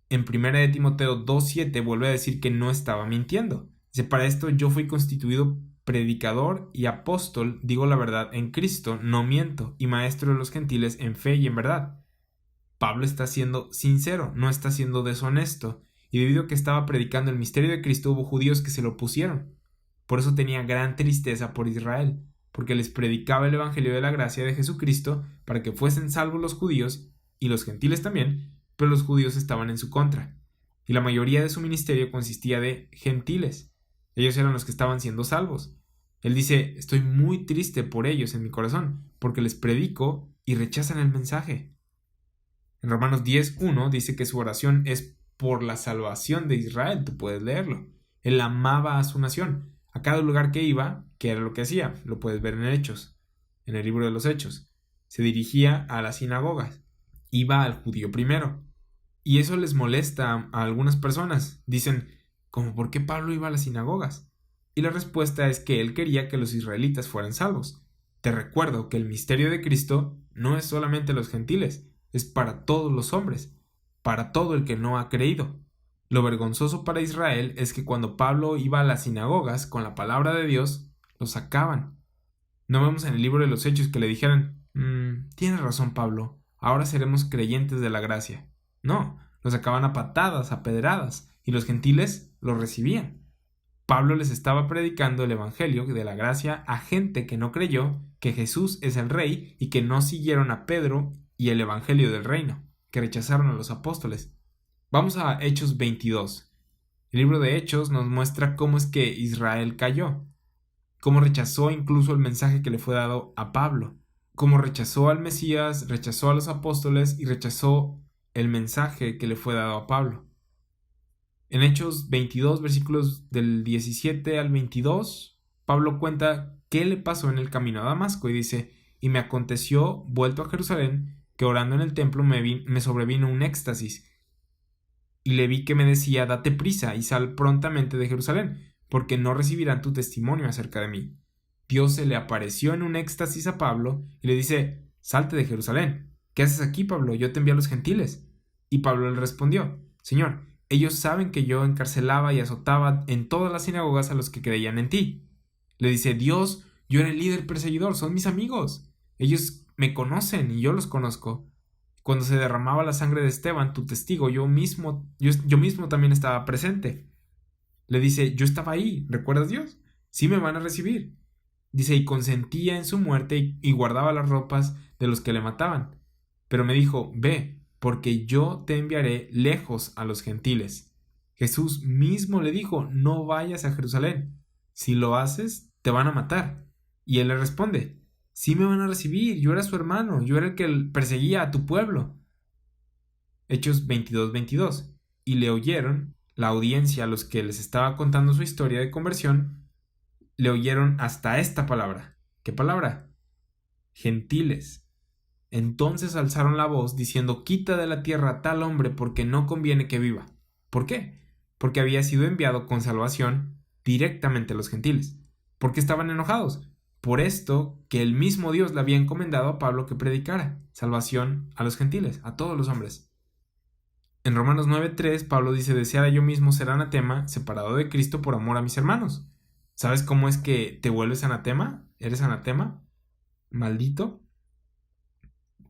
En 1 Timoteo 2:7 vuelve a decir que no estaba mintiendo. Dice, para esto yo fui constituido predicador y apóstol, digo la verdad en Cristo, no miento, y maestro de los gentiles en fe y en verdad. Pablo está siendo sincero, no está siendo deshonesto, y debido a que estaba predicando el misterio de Cristo hubo judíos que se lo opusieron. Por eso tenía gran tristeza por Israel, porque les predicaba el evangelio de la gracia de Jesucristo para que fuesen salvos los judíos y los gentiles también, pero los judíos estaban en su contra, y la mayoría de su ministerio consistía de gentiles. Ellos eran los que estaban siendo salvos. Él dice, estoy muy triste por ellos en mi corazón, porque les predico y rechazan el mensaje. En Romanos 10:1 dice que su oración es por la salvación de Israel, tú puedes leerlo. Él amaba a su nación. A cada lugar que iba, ¿qué era lo que hacía? Lo puedes ver en Hechos, en el libro de los Hechos. Se dirigía a las sinagogas. Iba al judío primero. Y eso les molesta a algunas personas. Dicen, ¿cómo por qué Pablo iba a las sinagogas? Y la respuesta es que él quería que los israelitas fueran salvos. Te recuerdo que el misterio de Cristo no es solamente los gentiles, es para todos los hombres, para todo el que no ha creído. Lo vergonzoso para Israel es que cuando Pablo iba a las sinagogas con la palabra de Dios, lo sacaban. No vemos en el libro de los Hechos que le dijeran, tienes razón Pablo, ahora seremos creyentes de la gracia. No, lo sacaban a patadas, a pedradas, y los gentiles lo recibían. Pablo les estaba predicando el evangelio de la gracia a gente que no creyó que Jesús es el rey y que no siguieron a Pedro y el evangelio del reino, que rechazaron a los apóstoles. Vamos a Hechos 22. El libro de Hechos nos muestra cómo es que Israel cayó, cómo rechazó incluso el mensaje que le fue dado a Pablo, cómo rechazó al Mesías, rechazó a los apóstoles y rechazó el mensaje que le fue dado a Pablo. En Hechos 22, versículos del 17 al 22, Pablo cuenta qué le pasó en el camino a Damasco y dice, y me aconteció, vuelto a Jerusalén, que orando en el templo me sobrevino un éxtasis, y le vi que me decía, date prisa y sal prontamente de Jerusalén, porque no recibirán tu testimonio acerca de mí. Dios se le apareció en un éxtasis a Pablo y le dice, salte de Jerusalén. ¿Qué haces aquí, Pablo? Yo te envié a los gentiles. Y Pablo le respondió, Señor, ellos saben que yo encarcelaba y azotaba en todas las sinagogas a los que creían en ti. Le dice, Dios, yo era el líder perseguidor, son mis amigos. Ellos me conocen y yo los conozco. Cuando se derramaba la sangre de Esteban, tu testigo, yo mismo también estaba presente. Le dice, yo estaba ahí, ¿recuerdas Dios? Sí me van a recibir. Dice, y consentía en su muerte y guardaba las ropas de los que le mataban. Pero me dijo, ve, porque yo te enviaré lejos a los gentiles. Jesús mismo le dijo, no vayas a Jerusalén. Si lo haces, te van a matar. Y él le responde, sí me van a recibir, yo era su hermano, yo era el que perseguía a tu pueblo. Hechos 22:22. Y le oyeron, la audiencia, a los que les estaba contando su historia de conversión, le oyeron hasta esta palabra. ¿Qué palabra? Gentiles. Entonces alzaron la voz diciendo: quita de la tierra a tal hombre, porque no conviene que viva. ¿Por qué? Porque había sido enviado con salvación directamente a los gentiles. ¿Por qué estaban enojados? Por esto que el mismo Dios le había encomendado a Pablo que predicara salvación a los gentiles, a todos los hombres. En Romanos 9:3, Pablo dice: deseara yo mismo ser anatema, separado de Cristo por amor a mis hermanos. ¿Sabes cómo es que te vuelves anatema? ¿Eres anatema? ¿Maldito?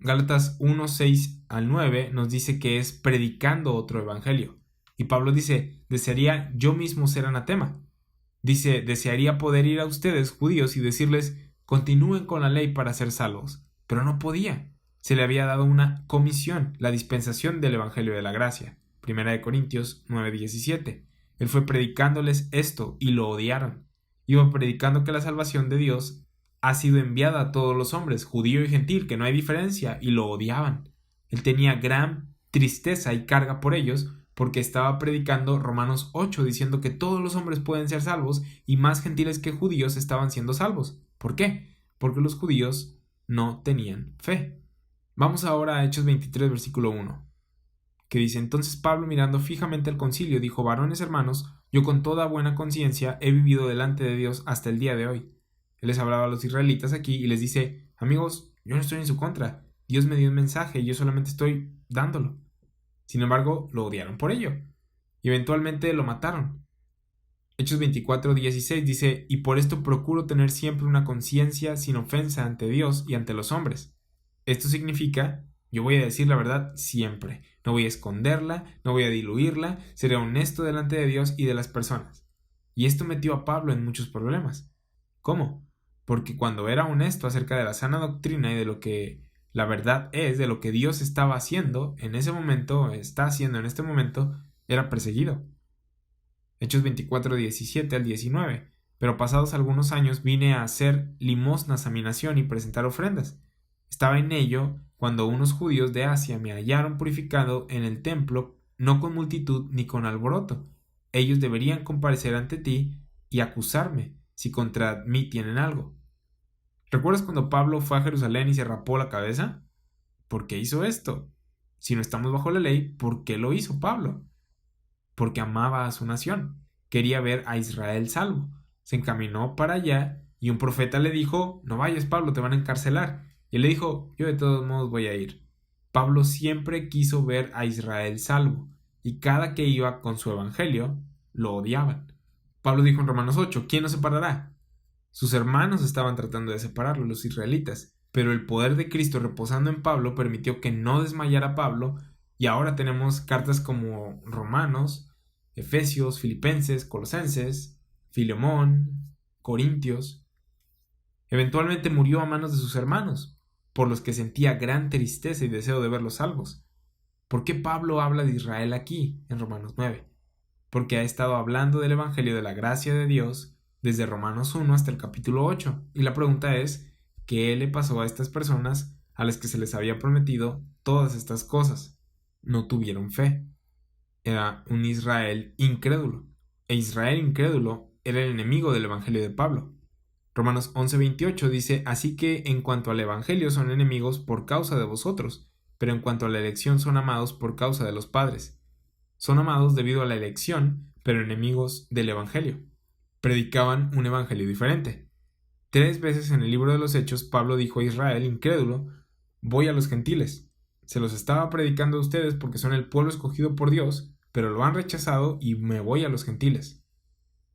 Gálatas 1:6-9 nos dice que es predicando otro evangelio. Y Pablo dice: desearía yo mismo ser anatema. Dice: desearía poder ir a ustedes, judíos, y decirles: continúen con la ley para ser salvos. Pero no podía. Se le había dado una comisión, la dispensación del evangelio de la gracia. 1 Corintios 9:17. Él fue predicándoles esto y lo odiaron. Iba predicando que la salvación de Dios ha sido enviada a todos los hombres, judío y gentil, que no hay diferencia, y lo odiaban. Él tenía gran tristeza y carga por ellos, porque estaba predicando Romanos 8, diciendo que todos los hombres pueden ser salvos y más gentiles que judíos estaban siendo salvos. ¿Por qué? Porque los judíos no tenían fe. Vamos ahora a Hechos 23, versículo 1, que dice: entonces Pablo, mirando fijamente al concilio, dijo: varones hermanos, yo con toda buena conciencia he vivido delante de Dios hasta el día de hoy. Él les hablaba a los israelitas aquí y les dice: amigos, yo no estoy en su contra. Dios me dio un mensaje y yo solamente estoy dándolo. Sin embargo, lo odiaron por ello y eventualmente lo mataron. Hechos 24:16 dice: y por esto procuro tener siempre una conciencia sin ofensa ante Dios y ante los hombres. Esto significa: yo voy a decir la verdad siempre, no voy a esconderla, no voy a diluirla, seré honesto delante de Dios y de las personas. Y esto metió a Pablo en muchos problemas. ¿Cómo? Porque cuando era honesto acerca de la sana doctrina y de lo que la verdad es, de lo que Dios estaba haciendo en ese momento, está haciendo en este momento, era perseguido. Hechos 24:17-19. Pero pasados algunos años vine a hacer limosnas a mi nación y presentar ofrendas. Estaba en ello cuando unos judíos de Asia me hallaron purificado en el templo, no con multitud ni con alboroto. Ellos deberían comparecer ante ti y acusarme, si contra mí tienen algo. ¿Recuerdas cuando Pablo fue a Jerusalén y se rapó la cabeza? ¿Por qué hizo esto? Si no estamos bajo la ley, ¿por qué lo hizo Pablo? Porque amaba a su nación. Quería ver a Israel salvo. Se encaminó para allá y un profeta le dijo: no vayas, Pablo, te van a encarcelar. Y él le dijo: yo de todos modos voy a ir. Pablo siempre quiso ver a Israel salvo, y cada que iba con su evangelio, lo odiaban. Pablo dijo en Romanos 8: ¿quién nos separará? Sus hermanos estaban tratando de separarlo, los israelitas, pero el poder de Cristo reposando en Pablo permitió que no desmayara Pablo, y ahora tenemos cartas como Romanos, Efesios, Filipenses, Colosenses, Filemón, Corintios. Eventualmente murió a manos de sus hermanos, por los que sentía gran tristeza y deseo de verlos salvos. ¿Por qué Pablo habla de Israel aquí, en Romanos 9? Porque ha estado hablando del Evangelio de la gracia de Dios desde Romanos 1 hasta el capítulo 8, y la pregunta es: ¿qué le pasó a estas personas a las que se les había prometido todas estas cosas? No tuvieron fe. Era un Israel incrédulo, e Israel incrédulo era el enemigo del Evangelio de Pablo. Romanos 11:28 dice: así que en cuanto al Evangelio son enemigos por causa de vosotros, pero en cuanto a la elección son amados por causa de los padres. Son amados debido a la elección, pero enemigos del Evangelio. Predicaban un evangelio diferente. 3 veces en el libro de los Hechos, Pablo dijo a Israel incrédulo: voy a los gentiles. Se los estaba predicando a ustedes porque son el pueblo escogido por Dios, pero lo han rechazado y me voy a los gentiles.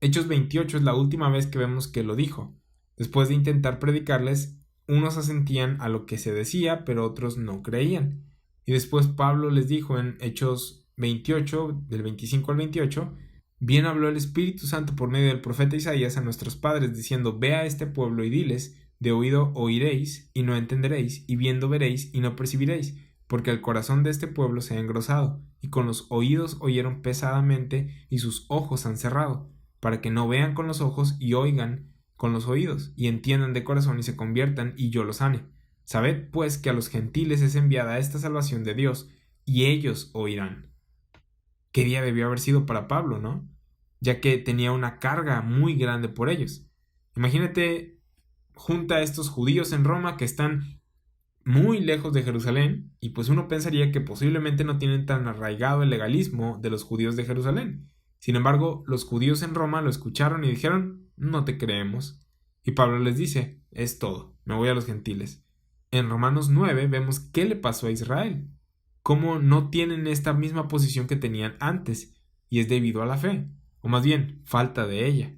Hechos 28 es la última vez que vemos que lo dijo. Después de intentar predicarles, unos asentían a lo que se decía, pero otros no creían. Y después Pablo les dijo en Hechos 28, del 25 al 28, bien habló el Espíritu Santo por medio del profeta Isaías a nuestros padres, diciendo: ve a este pueblo y diles, de oído oiréis y no entenderéis, y viendo veréis y no percibiréis, porque el corazón de este pueblo se ha engrosado, y con los oídos oyeron pesadamente, y sus ojos han cerrado, para que no vean con los ojos y oigan con los oídos, y entiendan de corazón y se conviertan, y yo los sane. Sabed pues que a los gentiles es enviada esta salvación de Dios, y ellos oirán. ¿Qué día debió haber sido para Pablo, no? Ya que tenía una carga muy grande por ellos. Imagínate, junta a estos judíos en Roma que están muy lejos de Jerusalén, y pues uno pensaría que posiblemente no tienen tan arraigado el legalismo de los judíos de Jerusalén. Sin embargo, los judíos en Roma lo escucharon y dijeron, no te creemos. Y Pablo les dice, es todo, me voy a los gentiles. En Romanos 9 vemos qué le pasó a Israel, cómo no tienen esta misma posición que tenían antes, y es debido a la fe, o más bien, falta de ella.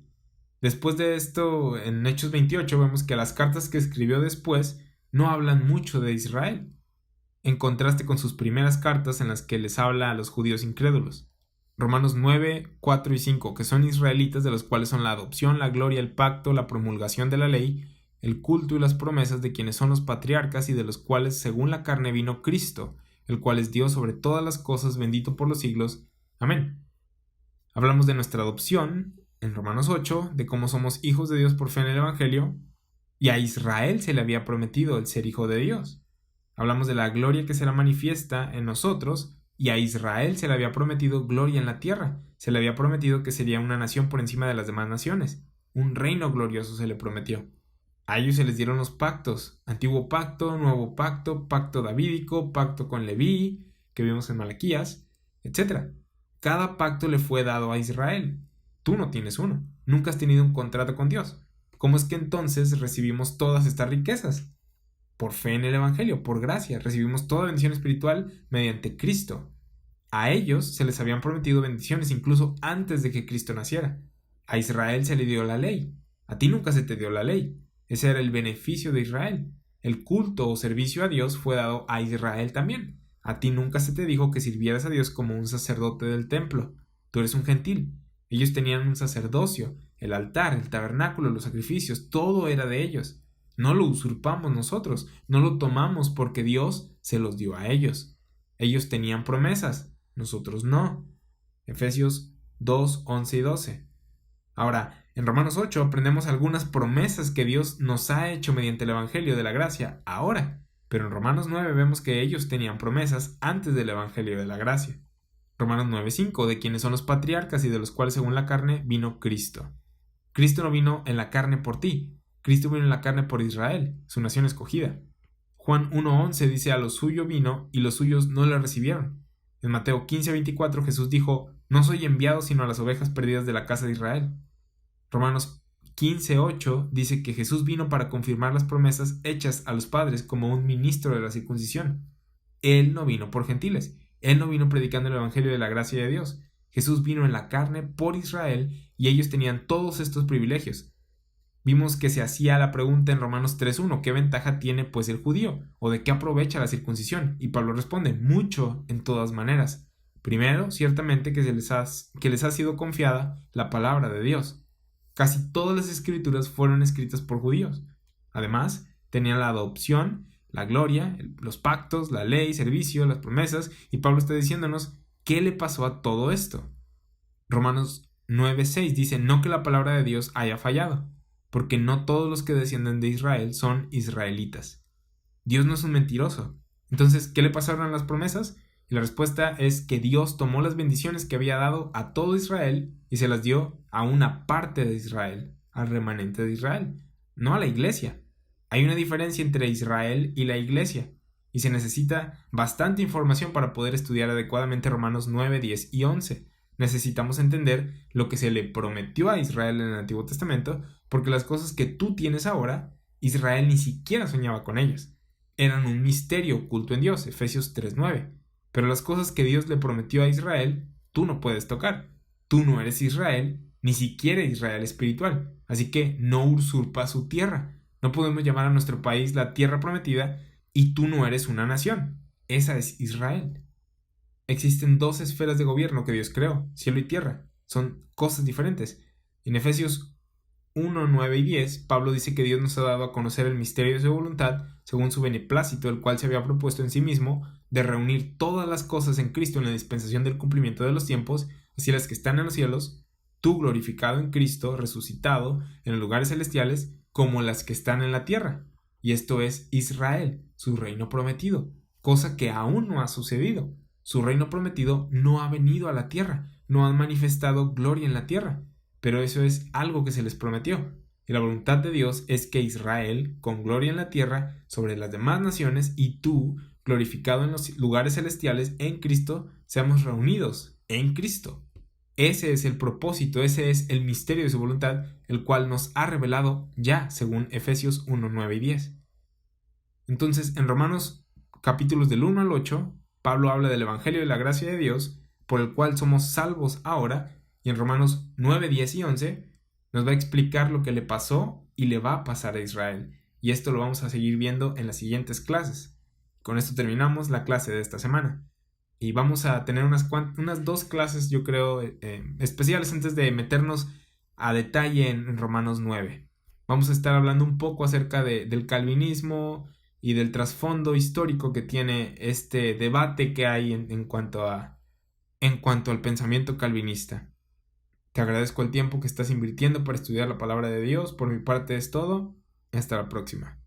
Después de esto, en Hechos 28 vemos que las cartas que escribió después no hablan mucho de Israel, en contraste con sus primeras cartas en las que les habla a los judíos incrédulos. Romanos 9, 4 y 5, que son israelitas, de los cuales son la adopción, la gloria, el pacto, la promulgación de la ley, el culto y las promesas de quienes son los patriarcas y de los cuales según la carne vino Cristo, el cual es Dios sobre todas las cosas, bendito por los siglos. Amén. Hablamos de nuestra adopción en Romanos 8, de cómo somos hijos de Dios por fe en el Evangelio, y a Israel se le había prometido el ser hijo de Dios. Hablamos de la gloria que será manifiesta en nosotros, y a Israel se le había prometido gloria en la tierra. Se le había prometido que sería una nación por encima de las demás naciones. Un reino glorioso se le prometió. A ellos se les dieron los pactos: antiguo pacto, nuevo pacto, pacto davídico, pacto con Leví, que vimos en Malaquías, etc. Cada pacto le fue dado a Israel. Tú no tienes uno. Nunca has tenido un contrato con Dios. ¿Cómo es que entonces recibimos todas estas riquezas? Por fe en el Evangelio, por gracia, recibimos toda bendición espiritual mediante Cristo. A ellos se les habían prometido bendiciones incluso antes de que Cristo naciera. A Israel se le dio la ley. A ti nunca se te dio la ley. Ese era el beneficio de Israel. El culto o servicio a Dios fue dado a Israel también. A ti nunca se te dijo que sirvieras a Dios como un sacerdote del templo. Tú eres un gentil. Ellos tenían un sacerdocio, el altar, el tabernáculo, los sacrificios, todo era de ellos. No lo usurpamos nosotros, no lo tomamos porque Dios se los dio a ellos. Ellos tenían promesas, nosotros no. Efesios 2, 11 y 12. Ahora, en Romanos 8 aprendemos algunas promesas que Dios nos ha hecho mediante el Evangelio de la gracia ahora, pero en Romanos 9 vemos que ellos tenían promesas antes del Evangelio de la gracia. Romanos 9:5, de quienes son los patriarcas y de los cuales según la carne vino Cristo. Cristo no vino en la carne por ti, Cristo vino en la carne por Israel, su nación escogida. Juan 1:11 dice: a lo suyo vino y los suyos no le recibieron. En Mateo 15:24 Jesús dijo: no soy enviado sino a las ovejas perdidas de la casa de Israel. Romanos 15:8 dice que Jesús vino para confirmar las promesas hechas a los padres como un ministro de la circuncisión. Él no vino por gentiles. Él no vino predicando el evangelio de la gracia de Dios. Jesús vino en la carne por Israel y ellos tenían todos estos privilegios. Vimos que se hacía la pregunta en Romanos 3:1, ¿qué ventaja tiene pues el judío? ¿O de qué aprovecha la circuncisión? Y Pablo responde, mucho en todas maneras. Primero, ciertamente que les ha sido confiada la palabra de Dios. Casi todas las escrituras fueron escritas por judíos. Además, tenían la adopción, la gloria, los pactos, la ley, servicio, las promesas, y Pablo está diciéndonos qué le pasó a todo esto. Romanos 9:6 dice, no que la palabra de Dios haya fallado, porque no todos los que descienden de Israel son israelitas. Dios no es un mentiroso. Entonces, ¿qué le pasaron a las promesas? Y la respuesta es que Dios tomó las bendiciones que había dado a todo Israel y se las dio a una parte de Israel, al remanente de Israel, no a la iglesia. Hay una diferencia entre Israel y la iglesia, y se necesita bastante información para poder estudiar adecuadamente Romanos 9, 10 y 11. Necesitamos entender lo que se le prometió a Israel en el Antiguo Testamento, porque las cosas que tú tienes ahora, Israel ni siquiera soñaba con ellas. Eran un misterio oculto en Dios, Efesios 3:9. Pero las cosas que Dios le prometió a Israel, tú no puedes tocar. Tú no eres Israel, ni siquiera Israel espiritual. Así que no usurpas su tierra. No podemos llamar a nuestro país la tierra prometida y tú no eres una nación. Esa es Israel. Existen dos esferas de gobierno que Dios creó, cielo y tierra. Son cosas diferentes. En Efesios 1, 9 y 10, Pablo dice que Dios nos ha dado a conocer el misterio de su voluntad, según su beneplácito, el cual se había propuesto en sí mismo, de reunir todas las cosas en Cristo en la dispensación del cumplimiento de los tiempos, así las que están en los cielos, tú glorificado en Cristo, resucitado en los lugares celestiales, como las que están en la tierra. Y esto es Israel, su reino prometido, cosa que aún no ha sucedido. su reino prometido no ha venido a la tierra, no han manifestado gloria en la tierra, pero eso es algo que se les prometió. Y la voluntad de Dios es que Israel, con gloria en la tierra sobre las demás naciones, y tú, glorificado en los lugares celestiales en Cristo, seamos reunidos en Cristo. Ese es el propósito, ese es el misterio de su voluntad, el cual nos ha revelado ya, según Efesios 1, 9 y 10. Entonces, en Romanos capítulos del 1 al 8, Pablo habla del Evangelio de la gracia de Dios, por el cual somos salvos ahora, y en Romanos 9, 10 y 11 nos va a explicar lo que le pasó y le va a pasar a Israel. Y esto lo vamos a seguir viendo en las siguientes clases. Con esto terminamos la clase de esta semana. Y vamos a tener unas 2 clases, yo creo, especiales antes de meternos a detalle en Romanos 9. Vamos a estar hablando un poco acerca del calvinismo y del trasfondo histórico que tiene este debate que hay en cuanto al pensamiento calvinista. Te agradezco el tiempo que estás invirtiendo para estudiar la palabra de Dios. Por mi parte es todo. Hasta la próxima.